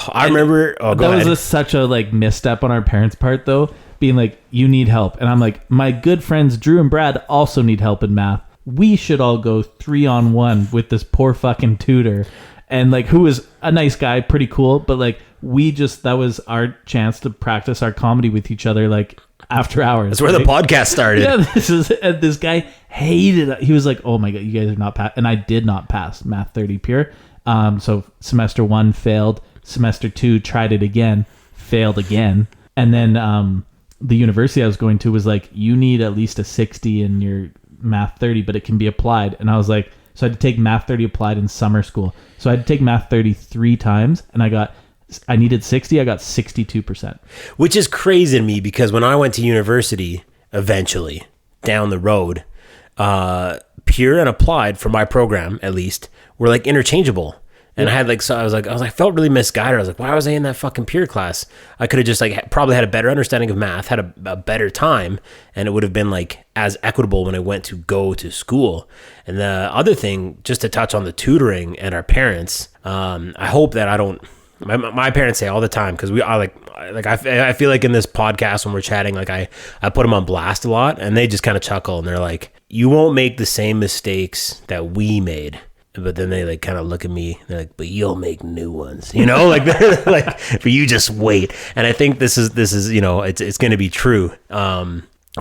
C: I remember. Oh, go ahead.
B: That was such a like misstep on our parents' part, though. Being like, you need help, and I'm like, my good friends Drew and Brad also need help in math. We should all go 3-on-1 with this poor fucking tutor, and like who was a nice guy, pretty cool, but like. That was our chance to practice our comedy with each other, like after hours.
C: That's where the podcast started.
B: Yeah, this guy hated it. He was like, "Oh my god, you guys are not pass," and I did not pass math 30 pure. So semester 1 failed. Semester 2 tried it again, failed again, and then the university I was going to was like, "You need at least a 60 in your math 30, but it can be applied." And I was like, so I had to take math 30 applied in summer school. So I had to take math 30 3 times, and I needed 60. I got 62%.
C: Which is crazy to me because when I went to university, eventually, down the road, pure and applied for my program, at least, were like interchangeable. And I had I felt really misguided. I was like, why was I in that fucking pure class? I could have just like probably had a better understanding of math, had a better time, and it would have been like as equitable when I went to go to school. And the other thing, just to touch on the tutoring and our parents, I hope that I don't. My parents say all the time because I feel like in this podcast when we're chatting, like I put them on blast a lot, and they just kind of chuckle and they're like, "You won't make the same mistakes that we made." But then they like kind of look at me, they're like, "But you'll make new ones," you know, like they're like, "But you just wait." And I think this is it's going to be true.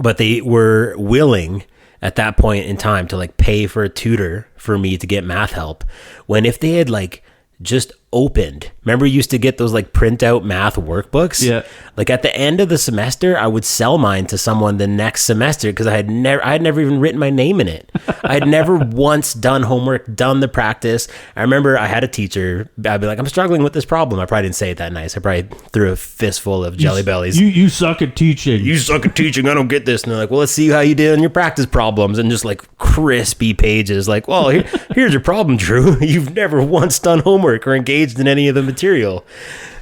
C: but they were willing at that point in time to like pay for a tutor for me to get math help, when if they had like just opened, remember you used to get those like printout math workbooks?
B: Yeah.
C: Like at the end of the semester, I would sell mine to someone the next semester because I had never even written my name in it. I had never once done homework, done the practice. I remember I had a teacher, I'd be like, I'm struggling with this problem. I probably didn't say it that nice. I probably threw a fistful of Jelly Bellies.
B: You suck at teaching.
C: You suck at teaching. I don't get this. And they're like, well, let's see how you did on your practice problems. And just like crispy pages. Like, well, here's your problem, Drew. You've never once done homework or engaged in any of the material.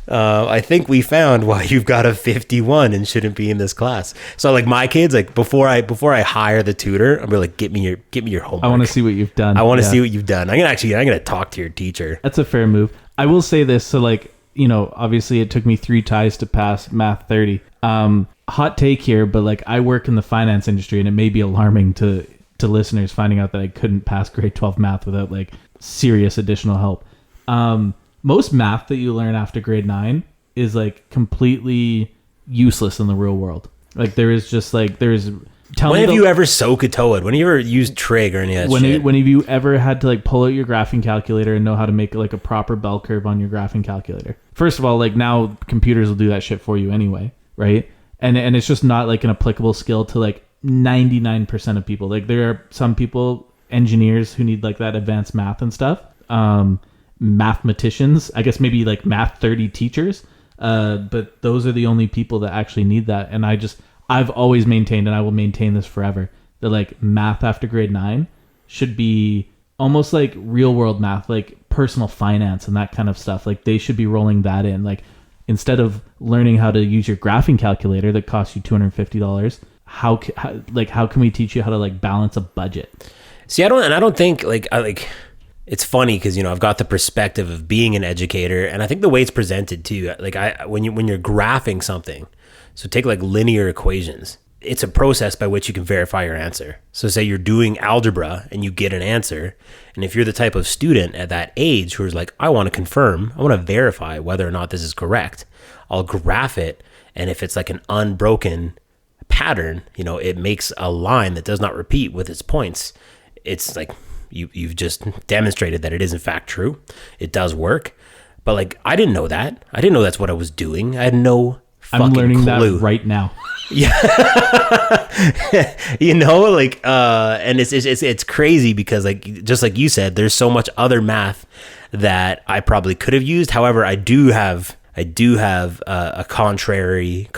C: I think we found why you've got a 51 and shouldn't be in this class. So like my kids, like before I hire the tutor, I'll be like, get me your homework.
B: I want to see what you've done.
C: I want to see what you've done. I'm gonna talk to your teacher.
B: That's a fair move. I will say this. So like, you know, obviously it took me 3 ties to pass Math 30. Hot take here, but like I work in the finance industry, and it may be alarming to listeners finding out that I couldn't pass grade 12 math without like serious additional help. Most math that you learn after grade 9 is like completely useless in the real world. Like there is just like, when have you ever SOHCAHTOA'd? When have you ever used trig or any of that shit? When have you ever had to like pull out your graphing calculator and know how to make like a proper bell curve on your graphing calculator? First of all, like now computers will do that shit for you anyway, right? And it's just not like an applicable skill to like 99% of people. Like there are some people, engineers, who need like that advanced math and stuff. Mathematicians, I guess maybe like Math 30 teachers, but those are the only people that actually need that. And I've always maintained, and I will maintain this forever, that like math after grade 9 should be almost like real world math, like personal finance and that kind of stuff. Like they should be rolling that in. Like instead of learning how to use your graphing calculator that costs you $250, how can we teach you how to like balance a budget?
C: See, I don't think it's funny because, you know, I've got the perspective of being an educator, and I think the way it's presented too, like when you're graphing something, so take like linear equations, it's a process by which you can verify your answer. So say you're doing algebra and you get an answer, and if you're the type of student at that age who's like, I want to confirm, I want to verify whether or not this is correct, I'll graph it, and if it's like an unbroken pattern, you know, it makes a line that does not repeat with its points. It's like, you've just demonstrated that it is in fact true. It does work. But like, I didn't know that. I didn't know that's what I was doing. I had no fucking clue. I'm learning that
B: right now.
C: Yeah. You know, like, and it's crazy because like, just like you said, there's so much other math that I probably could have used. However, I do have a contrarian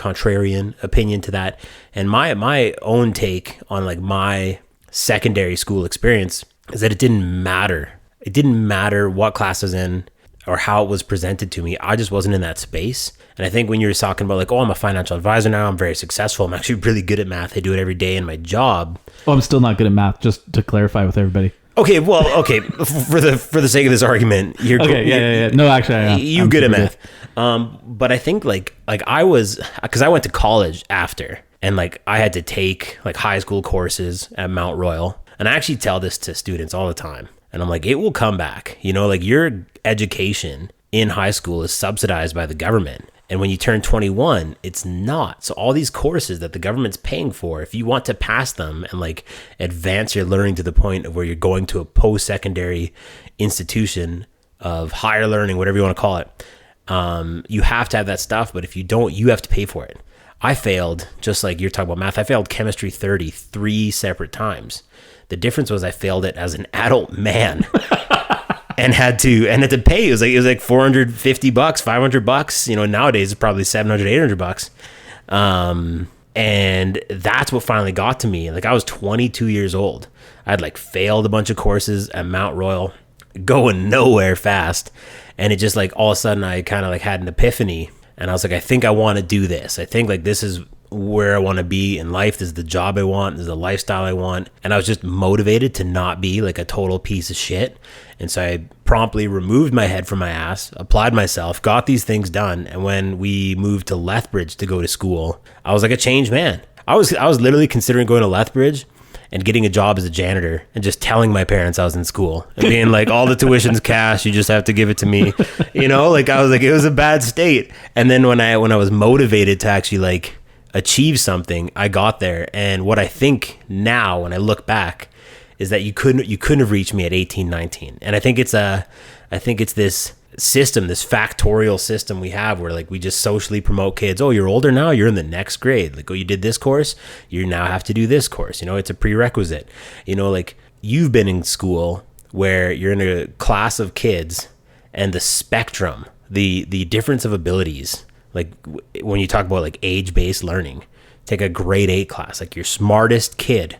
C: opinion to that. And my own take on like my secondary school experience is that it didn't matter. It didn't matter what class I was in or how it was presented to me. I just wasn't in that space. And I think when you're talking about like, oh, I'm a financial advisor now, I'm very successful, I'm actually really good at math, I do it every day in my job.
B: Oh, I'm still not good at math, just to clarify with everybody.
C: Okay, for the sake of this argument, you're
B: okay. Yeah. No, actually,
C: I'm good at math. But I think like I was, because I went to college after, and like I had to take like high school courses at Mount Royal. And I actually tell this to students all the time. And I'm like, it will come back. You know, like your education in high school is subsidized by the government. And when you turn 21, it's not. So all these courses that the government's paying for, if you want to pass them and like advance your learning to the point of where you're going to a post-secondary institution of higher learning, whatever you want to call it, you have to have that stuff. But if you don't, you have to pay for it. I failed, just like you're talking about math, I failed chemistry 3 separate times. The difference was I failed it as an adult man and had to pay. It was like $450, $500. You know, nowadays it's probably $700, $800. And that's what finally got to me. Like I was 22 years old. I'd like failed a bunch of courses at Mount Royal, going nowhere fast. And it just like all of a sudden I kind of like had an epiphany. And I was like, I think I want to do this. I think like this is where I want to be in life. This is the job I want. This is the lifestyle I want. And I was just motivated to not be like a total piece of shit. And so I promptly removed my head from my ass, applied myself, got these things done. And when we moved to Lethbridge to go to school, I was like a changed man. I was literally considering going to Lethbridge and getting a job as a janitor and just telling my parents I was in school and being like, all the tuition's cash, you just have to give it to me. You know, like I was like, it was a bad state. And then when I was motivated to actually like achieve something, I got there. And what I think now when I look back is that you couldn't have reached me at 18, 19. And I think it's this system, this factorial system we have where like we just socially promote kids. Oh, you're older now, you're in the next grade. Like, oh, you did this course, you now have to do this course. You know, it's a prerequisite. You know, like you've been in school where you're in a class of kids and the spectrum, the difference of abilities, like when you talk about like age-based learning, take a grade 8 class, like your smartest kid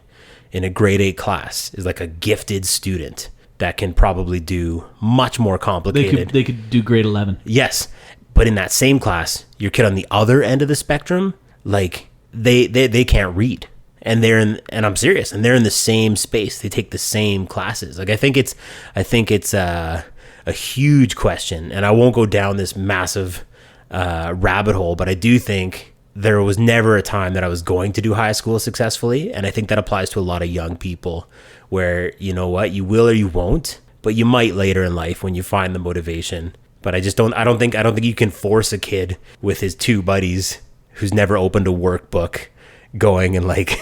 C: in a grade 8 class is like a gifted student that can probably do much more complicated.
B: They could do grade 11.
C: Yes. But in that same class, your kid on the other end of the spectrum, like they can't read. And I'm serious, and they're in the same space. They take the same classes. Like I think it's a huge question, and I won't go down this massive rabbit hole, but I do think there was never a time that I was going to do high school successfully. And I think that applies to a lot of young people where, you know what, you will or you won't, but you might later in life when you find the motivation. But I don't think you can force a kid with his two buddies who's never opened a workbook going and like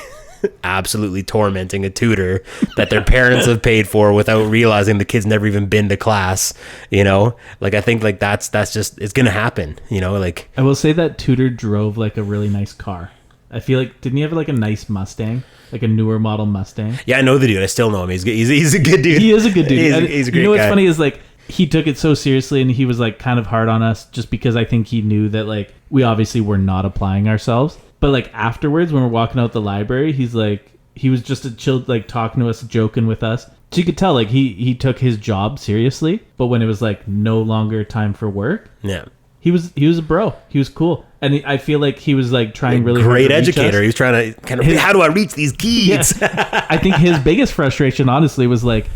C: absolutely tormenting a tutor that their parents have paid for without realizing the kid's never even been to class, you know? Like, I think like that's just, it's going to happen, you know? Like,
B: I will say that tutor drove like a really nice car. I feel like, didn't he have like a nice Mustang? Like a newer model Mustang?
C: Yeah, I know the dude. I still know him. He's a good dude.
B: He is a good dude.
C: He's a great guy.
B: You know what's funny is like, he took it so seriously and he was like kind of hard on us just because I think he knew that like we obviously were not applying ourselves. But like afterwards when we're walking out the library, he was just a chill, like talking to us, joking with us. So you could tell like he took his job seriously, but when it was like no longer time for work,
C: yeah,
B: he was a bro. He was cool. And I feel like he was like trying really hard
C: great
B: to reach
C: educator.
B: us.
C: He was trying to kind of, how do I reach these kids?
B: Yeah. I think his biggest frustration honestly was like,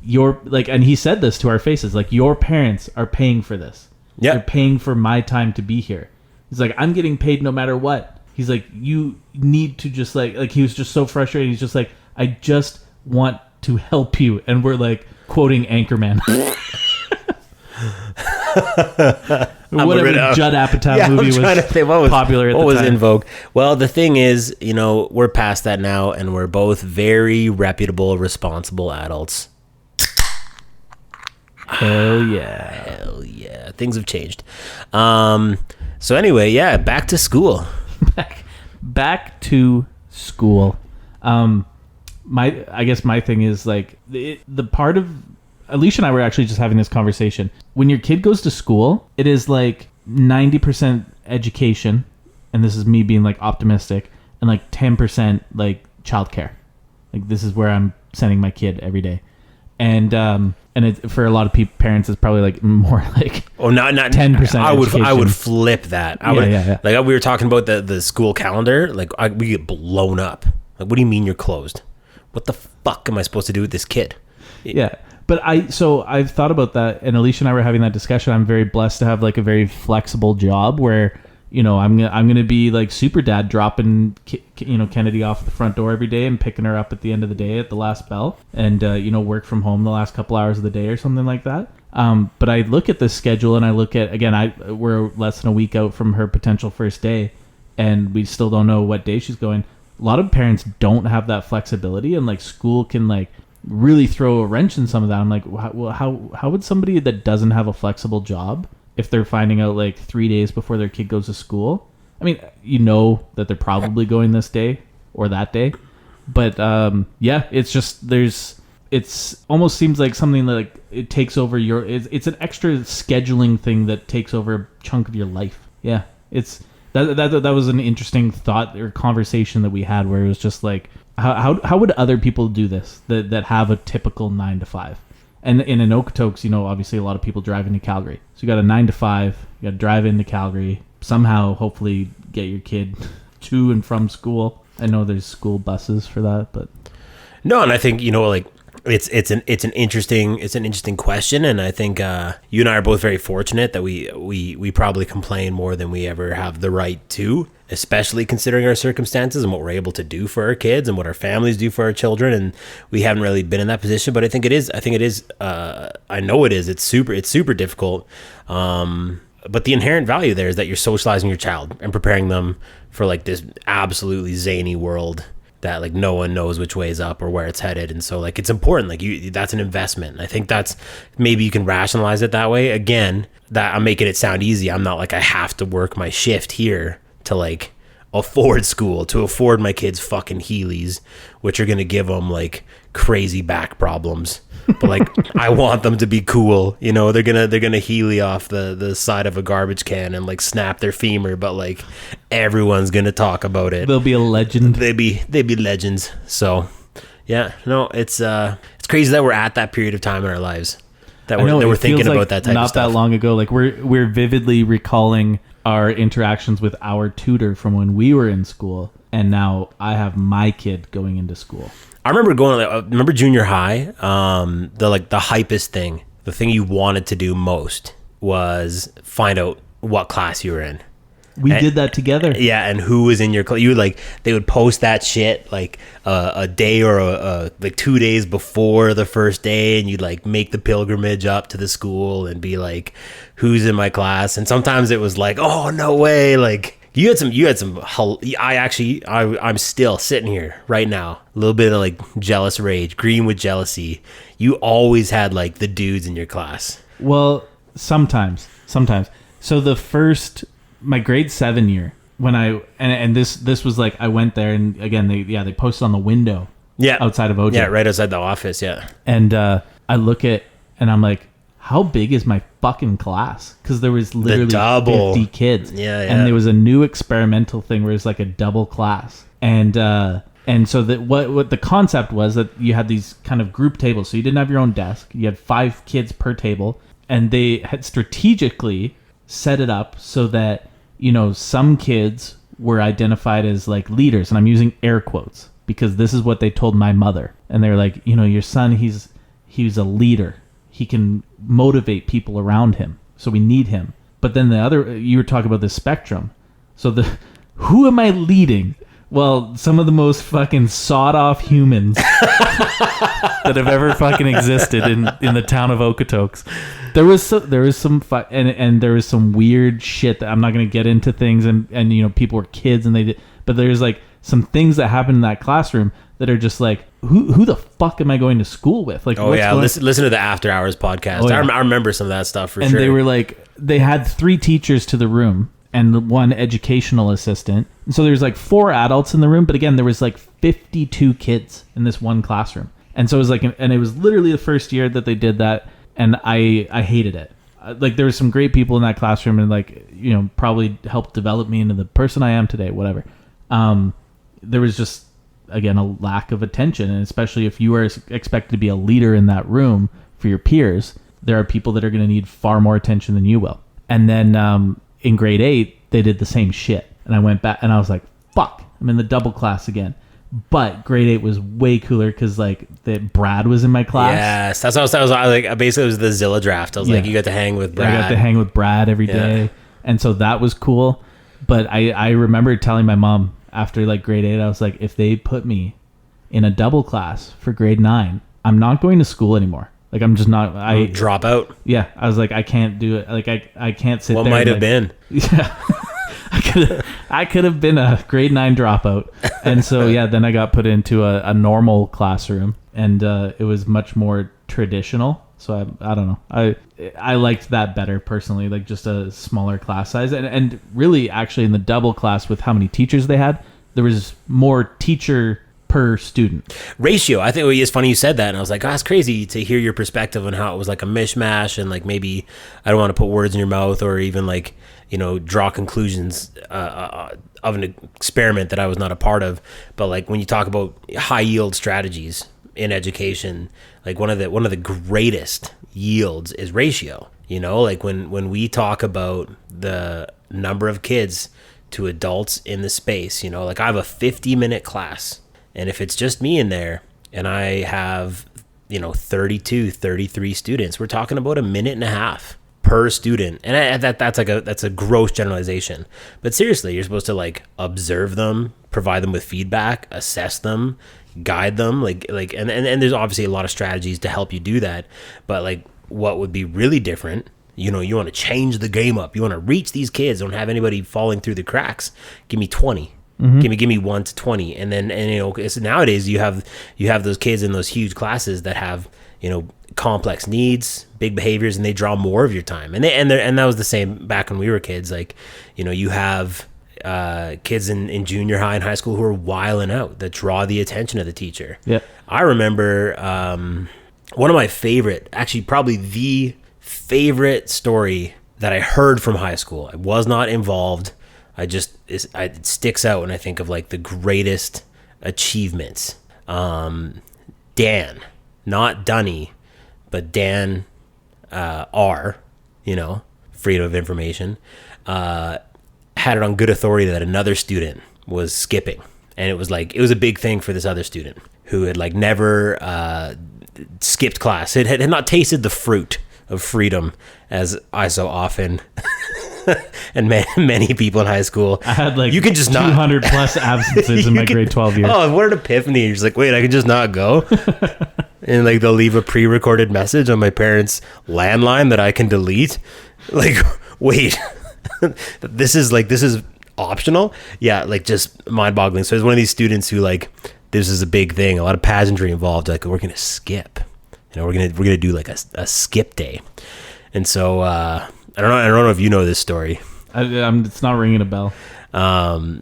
B: and he said this to our faces, like, your parents are paying for this.
C: Yeah.
B: They're paying for my time to be here. He's like, I'm getting paid no matter what. He's like, you need to just like he was just so frustrated. He's just like, I just want to help you. And we're like quoting Anchorman. Whatever Judd Apatow movie was popular at the time. What was
C: in vogue? Well, the thing is, you know, we're past that now, and we're both very reputable, responsible adults.
B: Hell yeah.
C: Hell yeah. Things have changed. So anyway, yeah, back to school.
B: Back to school. I guess my thing is like the part of Alicia and I were actually just having this conversation. When your kid goes to school, it is like 90% education, and this is me being like optimistic, and like 10% like childcare. Like this is where I'm sending my kid every day, and it, for a lot of parents, it's probably like more like
C: not
B: 10%.
C: I would flip that.
B: Yeah.
C: Like we were talking about the school calendar. Like we get blown up. Like, what do you mean you're closed? What the fuck am I supposed to do with this kid?
B: Yeah. But I've thought about that, and Alicia and I were having that discussion. I'm very blessed to have like a very flexible job where, you know, I'm gonna be like super dad, dropping Kennedy off at the front door every day and picking her up at the end of the day at the last bell, and work from home the last couple hours of the day or something like that. But I look at this schedule and I look at, again, we're less than a week out from her potential first day, and we still don't know what day she's going. A lot of parents don't have that flexibility, and like school can like really throw a wrench in some of that. I'm like, well, how would somebody that doesn't have a flexible job, if they're finding out like 3 days before their kid goes to school? I mean, you know that they're probably going this day or that day, but it's just it's almost seems like something that like it takes over it's an extra scheduling thing that takes over a chunk of your life. Yeah, it's that was an interesting thought or conversation that we had where it was just like, how would other people do this that have a typical 9 to 5? And in Okotoks, you know, obviously a lot of people drive into Calgary. So you got a 9 to 5, you got to drive into Calgary, somehow hopefully get your kid to and from school. I know there's school buses for that, but
C: no, and I think, you know, like it's an interesting question, and I think you and I are both very fortunate that we probably complain more than we ever have the right to, especially considering our circumstances and what we're able to do for our kids and what our families do for our children. And we haven't really been in that position, but I think it is I know it is, it's super difficult. but the inherent value there is that you're socializing your child and preparing them for like this absolutely zany world that like no one knows which way is up or where it's headed. And so like it's important, like that's an investment. And I think that's, maybe you can rationalize it that way. Again, that I'm making it sound easy. I'm not like I have to work my shift here to like afford school, to afford my kids fucking Heelys, which are going to give them like crazy back problems. But like I want them to be cool, you know. They're gonna Heely off the side of a garbage can and like snap their femur, but like everyone's gonna talk about it.
B: They'll be a legend.
C: They'd be legends. So yeah, no, it's crazy that we're at that period of time in our lives that we're thinking about like that type of stuff.
B: Not that long ago, like we're vividly recalling our interactions with our tutor from when we were in school, and now I have my kid going into school.
C: I remember junior high, the hypest thing, the thing you wanted to do most was find out what class you were in.
B: We did that together.
C: Yeah, and who was in your class. You would like, they would post that shit like a day or like 2 days before the first day, and you'd like make the pilgrimage up to the school and be like, who's in my class? And sometimes it was like, oh, no way, like, You had some. I'm still sitting here right now. A little bit of like jealous rage, green with jealousy. You always had like the dudes in your class.
B: Well, sometimes. So my grade 7 year, when this was like, I went there, and again they posted on the window.
C: Yeah.
B: Outside of OJ.
C: Yeah, right outside the office. Yeah.
B: And I look at, and I'm like, how big is my fucking class? Because there was literally 50 kids.
C: Yeah.
B: And there was a new experimental thing where it's like a double class. And so that what the concept was that you had these kind of group tables. So you didn't have your own desk. You had 5 kids per table. And they had strategically set it up so that, you know, some kids were identified as like leaders. And I'm using air quotes because this is what they told my mother. And they were like, you know, your son, he's a leader. He can motivate people around him, so we need him. But then you were talking about the spectrum. So who am I leading? Well, some of the most fucking sawed-off humans that have ever fucking existed in the town of Okotoks. There was some and there was some weird shit that I'm not going to get into things, and you know, people were kids and they did, but there's like some things that happened in that classroom that are just like, who the fuck am I going to school with? Like,
C: listen to the After Hours podcast.
B: Oh, yeah.
C: I remember some of that stuff for sure.
B: And they were like, they had 3 teachers to the room and 1 educational assistant. And so there's like 4 adults in the room, but again, there was like 52 kids in this one classroom. And so it was like, and it was literally the first year that they did that, and I hated it. Like, there were some great people in that classroom, and like, you know, probably helped develop me into the person I am today, whatever. There was just, again, a lack of attention, and especially if you are expected to be a leader in that room for your peers, there are people that are going to need far more attention than you will. And then in grade 8, they did the same shit, and I went back and I was like, fuck, I'm in the double class again. But grade 8 was way cooler because like Brad was in my class.
C: Yes, that's what I was like. Basically, it was the Zilla draft. I was like, you got to hang with Brad.
B: I got to hang with Brad every day, and so that was cool. But I remember telling my mom after like grade 8, I was like, if they put me in a double class for grade 9, I'm not going to school anymore. Like, I'm just not. I
C: drop out.
B: Yeah, I was like, I can't do it. Like, I can't sit there.
C: What might have been?
B: Yeah. I could have been a grade 9 dropout. And so, yeah, then I got put into a normal classroom, and it was much more traditional. So I don't know. I liked that better personally, like just a smaller class size. And really, actually, in the double class with how many teachers they had, there was more teacher per student
C: ratio. I think it's funny you said that, and I was like, oh, that's crazy to hear your perspective on how it was like a mishmash, and like, maybe I don't want to put words in your mouth or even like, you know, draw conclusions of an experiment that I was not a part of. But like, when you talk about high yield strategies in education, like one of the greatest yields is ratio. You know, like when we talk about the number of kids to adults in the space, you know, like I have a 50-minute class, and if it's just me in there and I have, you know, 32, 33 students, we're talking about a minute and a half per student. And that's a gross generalization. But seriously, you're supposed to like observe them, provide them with feedback, assess them, guide them, like and there's obviously a lot of strategies to help you do that. But like, what would be really different you want to change the game up. You want to reach these kids. Don't have anybody falling through the cracks. Give me 20. Give me 1 to 20. And then, it's, nowadays you have those kids in those huge classes that have, complex needs, big behaviors, and they draw more of your time. And that was the same back when we were kids. Like, you have kids in junior high and high school who are wilding out, that draw the attention of the teacher.
B: Yeah.
C: I remember one of my favorite, actually probably the favorite story that I heard from high school. I was not involved. It sticks out when I think of like the greatest achievements. Dan, not Dunny, but Dan R, freedom of information, had it on good authority that another student was skipping. And it was a big thing for this other student who had like never skipped class. It had not tasted the fruit of freedom, as I so often and many people in high school.
B: I had like
C: you can just
B: 200 plus absences in my grade 12 years.
C: Oh, what an epiphany. You're just like, wait, I can just not go. And like they'll leave a pre-recorded message on my parents' landline that I can delete. Like, wait, this is optional? Yeah, like just mind-boggling. So it's one of these students who like, this is a big thing, a lot of pageantry involved. Like, we're gonna skip. We're gonna do like a skip day. And so I don't know if you know this story.
B: It's not ringing a bell.
C: I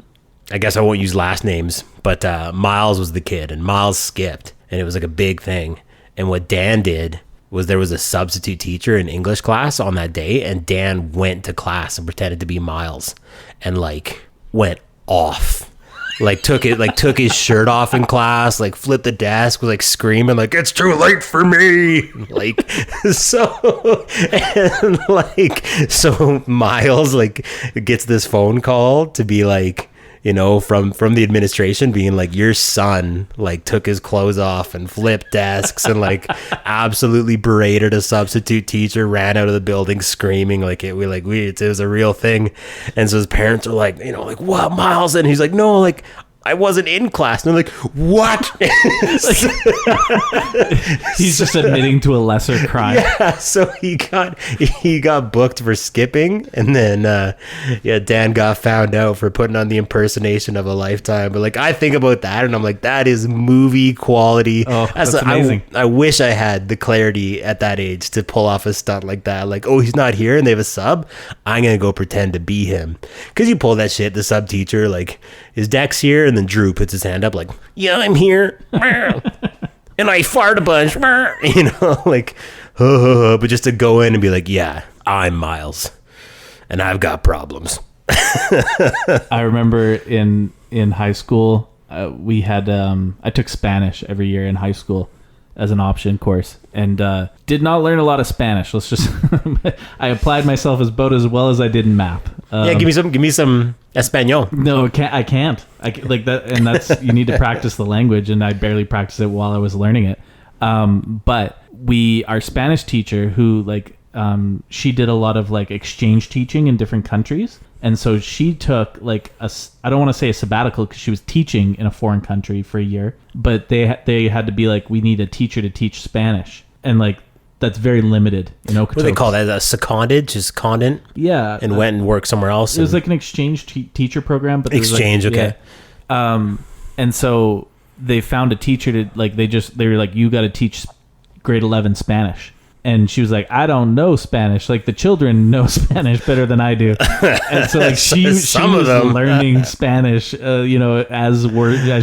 C: guess I won't use last names, but Miles was the kid, and Miles skipped, and it was like a big thing. And what Dan did was there was a substitute teacher in English class on that day, and Dan went to class and pretended to be Miles, and like went off. Like took his shirt off in class, like flipped the desk, was like screaming like, it's too late for me. Like, so Miles like gets this phone call to be like, from the administration being like, your son like took his clothes off and flipped desks and like absolutely berated a substitute teacher, ran out of the building screaming like it was a real thing. And so his parents are like, like, what, Miles? And he's like, no, like, I wasn't in class. And they're like, what?
B: He's just admitting to a lesser crime.
C: Yeah, so he got booked for skipping, and then Dan got found out for putting on the impersonation of a lifetime. But like, I think about that and I'm like, that is movie quality.
B: Oh, that's amazing.
C: I wish I had the clarity at that age to pull off a stunt like that. Like, oh, he's not here and they have a sub, I'm gonna go pretend to be him. Because you pull that shit, the sub teacher, like, is Dex here? And then Drew puts his hand up like, yeah, I'm here. And I fart a bunch. Like, but just to go in and be like, yeah, I'm Miles and I've got problems.
B: I remember in high school, we had, I took Spanish every year in high school as an option course, and did not learn a lot of Spanish. Let's just, I applied myself about as well as I did in math.
C: Give me some Espanol.
B: No, I can't. Like that, and that's, you need to practice the language, and I barely practiced it while I was learning it. But our Spanish teacher, who like, she did a lot of like exchange teaching in different countries, and so she took like I don't want to say a sabbatical because she was teaching in a foreign country for a year, but they had to be like, we need a teacher to teach Spanish, and like that's very limited. What
C: do they call that? A seconded, just condent?
B: Yeah,
C: and went and worked somewhere else.
B: It was like an exchange teacher program, but
C: exchange, okay.
B: Yeah. And so they found a teacher to like, they were like, you got to teach grade 11 Spanish. And she was like, I don't know Spanish. Like, the children know Spanish better than I do. And so like she was learning Spanish, as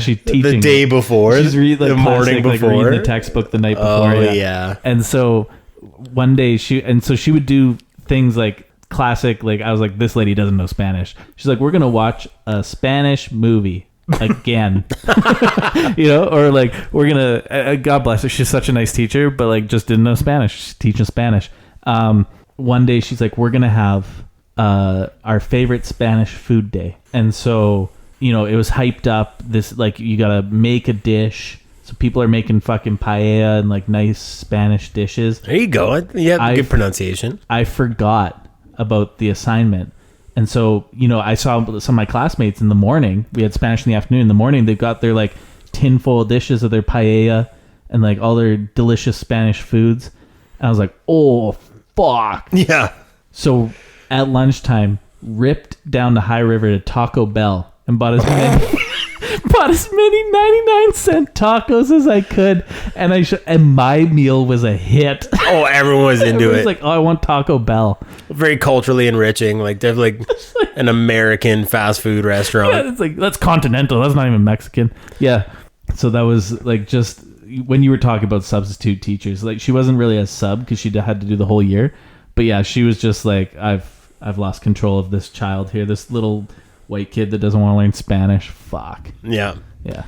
B: she's teaching.
C: The day before,
B: she's reading
C: the morning before,
B: like reading the textbook the night before.
C: Oh yeah.
B: And so one day she would do things like classic. Like, I was like, this lady doesn't know Spanish. She's like, we're gonna watch a Spanish movie again. Or like, we're gonna God bless her, she's such a nice teacher, but like just didn't know Spanish. She's teaching Spanish. One day she's like, we're gonna have our favorite Spanish food day. And so it was hyped up, this like, you gotta make a dish. So people are making fucking paella and like nice Spanish dishes.
C: There you go. Yeah, good pronunciation.
B: I forgot about the assignment. And so, I saw some of my classmates in the morning. We had Spanish in the afternoon. In the morning, they've got their like tin full dishes of their paella and like all their delicious Spanish foods. And I was like, oh, fuck.
C: Yeah.
B: So at lunchtime, ripped down the High River to Taco Bell and bought as many 99-cent tacos as I could, and my meal was a hit.
C: Oh, everyone was into
B: Everyone's
C: it.
B: like, oh, I want Taco Bell.
C: Very culturally enriching. Like they're like an American fast food restaurant.
B: Yeah, it's like, that's continental. That's not even Mexican. Yeah. So that was like, just when you were talking about substitute teachers, like she wasn't really a sub because she had to do the whole year. But yeah, she was just like, I've lost control of this child here. This little white kid that doesn't want to learn Spanish. Fuck.
C: Yeah.
B: Yeah.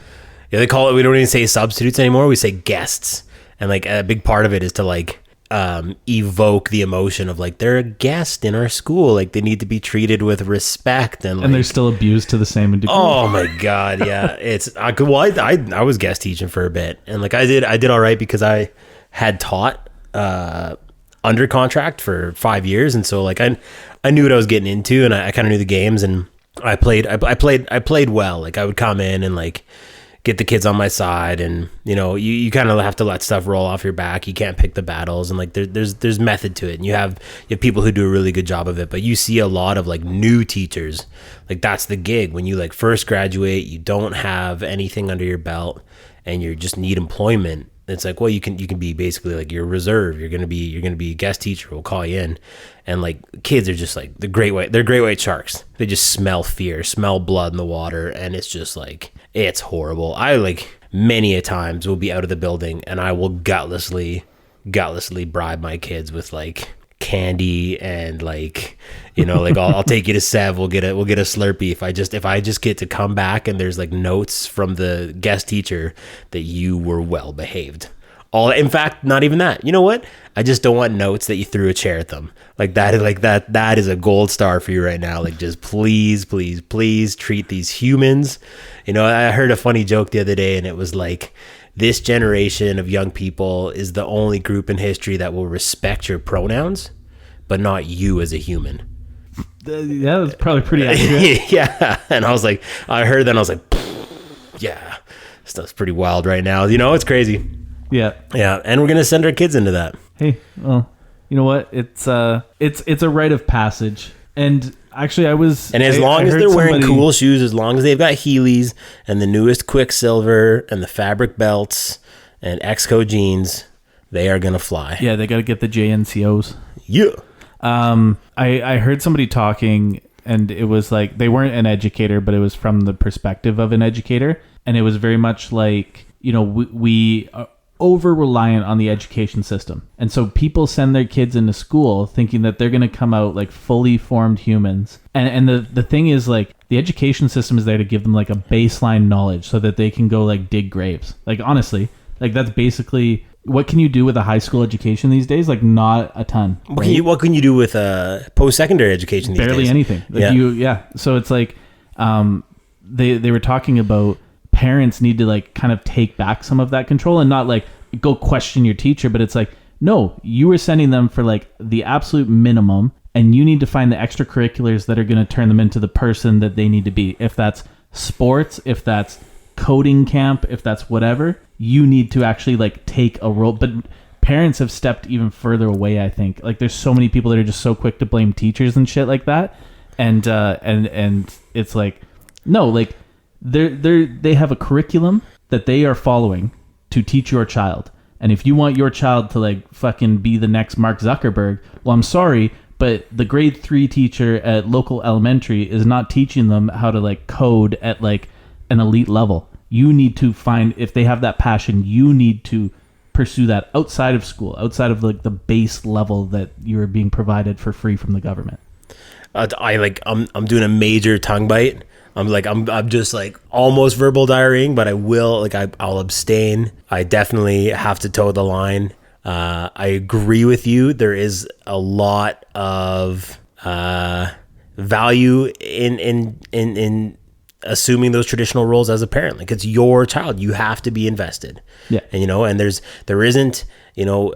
C: Yeah, they call it, we don't even say substitutes anymore. We say guests. And like a big part of it is to like evoke the emotion of like, they're a guest in our school. Like they need to be treated with respect. And
B: they're still abused to the same degree.
C: Oh my God. Yeah. I was guest teaching for a bit. And like I did all right because I had taught under contract for 5 years. And so like I knew what I was getting into, and I kind of knew the games, and I played well. Like I would come in and like get the kids on my side, and you know, you kind of have to let stuff roll off your back. You can't pick the battles, and like there's method to it, and you have people who do a really good job of it. But you see a lot of like new teachers, like that's the gig when you like first graduate, you don't have anything under your belt, and you just need employment. It's like, well, you can be basically like your reserve. You're gonna be a guest teacher. We'll call you in, and like kids are just like they're great white sharks. They just smell fear, smell blood in the water, and it's just like it's horrible. I like many a times will be out of the building, and I will gutlessly bribe my kids with like candy and like, you know, like I'll take you to Sev, we'll get a Slurpee if I just get to come back and there's like notes from the guest teacher that you were well behaved. In fact, not even that. You know what? I just don't want notes that you threw a chair at them. That is a gold star for you right now. Like just please treat these humans. You know, I heard a funny joke the other day, and it was like, this generation of young people is the only group in history that will respect your pronouns, but not you as a human.
B: Yeah, that's probably pretty accurate.
C: Yeah. And I heard that and I was like, yeah, stuff's pretty wild right now. You know, it's crazy.
B: Yeah.
C: Yeah. And we're going to send our kids into that.
B: Hey, well, you know what? It's a rite of passage. And actually and
C: as long as they're wearing cool shoes, as long as they've got Heelys and the newest Quicksilver and the fabric belts and Xco jeans, they are going to fly.
B: Yeah, they got to get the JNCOs.
C: Yeah.
B: I heard somebody talking, and it was like, they weren't an educator, but it was from the perspective of an educator. And it was very much like, you know, we are over reliant on the education system. And so people send their kids into school thinking that they're going to come out like fully formed humans. And the thing is, like, the education system is there to give them like a baseline knowledge so that they can go like dig graves. Like, honestly, like that's basically, what can you do with a high school education these days? Like, not a ton. Right?
C: What can you do with post-secondary education these days?
B: Barely anything. Like So it's like, they were talking about parents need to like kind of take back some of that control and not like go question your teacher, but it's like, no, you were sending them for like the absolute minimum, and you need to find the extracurriculars that are going to turn them into the person that they need to be. If that's sports, if that's coding camp, if that's whatever, you need to actually like take a role. But parents have stepped even further away, I think. Like, there's so many people that are just so quick to blame teachers and shit like that, and it's like, no, like they have a curriculum that they are following to teach your child. And if you want your child to like fucking be the next Mark Zuckerberg, well, I'm sorry, but the grade 3 teacher at local elementary is not teaching them how to like code at like an elite level. You need to find, if they have that passion, you need to pursue that outside of school, outside of like the base level that you're being provided for free from the government.
C: I'm doing a major tongue bite. I'm just like almost verbal diarrheaing, but I'll abstain. I definitely have to toe the line. I agree with you. There is a lot of value in assuming those traditional roles as a parent. Like, it's your child, you have to be invested.
B: Yeah.
C: And you know, and there isn't, you know,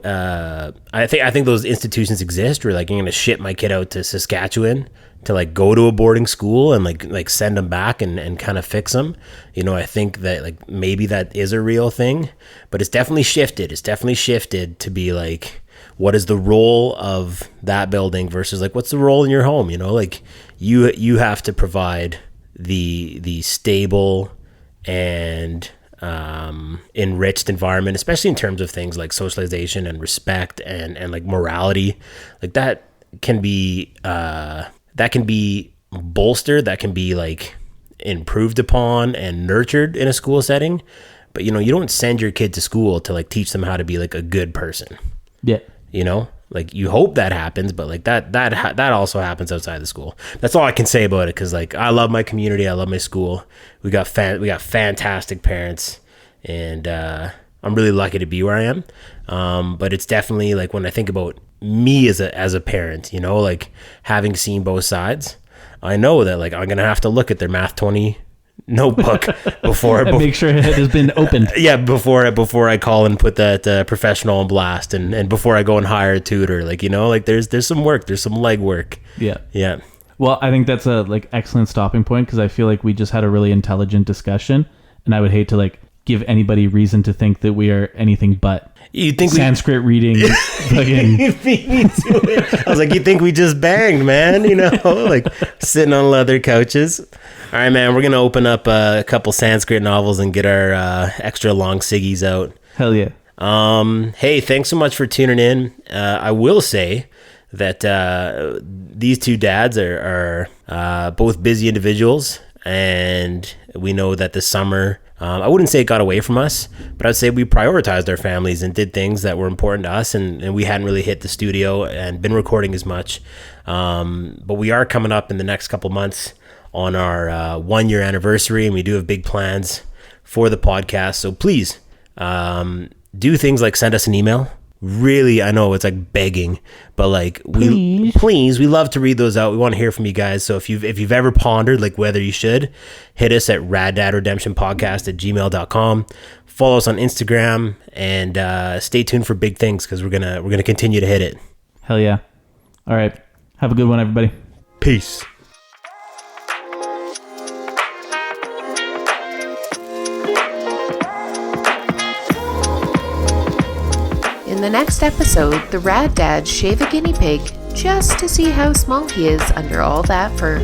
C: I think those institutions exist where like, I'm gonna ship my kid out to Saskatchewan to like go to a boarding school and like send them back and kind of fix them. You know, I think that like maybe that is a real thing, but it's definitely shifted. It's definitely shifted to be like, what is the role of that building versus like what's the role in your home? You know, like you have to provide the stable and enriched environment, especially in terms of things like socialization and respect and like morality. Like that can be bolstered, that can be like improved upon and nurtured in a school setting. But you know, you don't send your kid to school to like teach them how to be like a good person.
B: Yeah.
C: You know, like you hope that happens, but like that also happens outside the school. That's all I can say about it. Cause like I love my community. I love my school. We got fantastic parents, and I'm really lucky to be where I am. But it's definitely like when I think about me as a parent, you know, like having seen both sides, I know that like I'm going to have to look at their Math 20 notebook before
B: And make sure it has been opened.
C: Yeah, before I call and put that professional on blast, and before I go and hire a tutor, like, you know, like there's some work, there's some legwork. Yeah.
B: Well, I think that's a like excellent stopping point, because I feel like we just had a really intelligent discussion, and I would hate to like give anybody reason to think that we are anything but Sanskrit reading. Fucking.
C: I was like, you think we just banged, man? You know, like sitting on leather couches. All right, man, we're going to open up a couple Sanskrit novels and get our extra long ciggies out.
B: Hell yeah.
C: Hey, thanks so much for tuning in. I will say that these two dads are both busy individuals, and we know that this summer, I wouldn't say it got away from us, but I'd say we prioritized our families and did things that were important to us, and we hadn't really hit the studio and been recording as much. But we are coming up in the next couple months on our 1-year anniversary, and we do have big plans for the podcast. So please do things like send us an email. Really, I know it's like begging, but like we love to read those out. We want to hear from you guys. So if you've ever pondered like whether you should, hit us at raddadredemptionpodcast@gmail.com. Follow us on Instagram, and stay tuned for big things, because we're gonna continue to hit it.
B: Hell yeah. All right. Have a good one, everybody.
C: Peace.
A: In the next episode, the rad dads shave a guinea pig just to see how small he is under all that fur.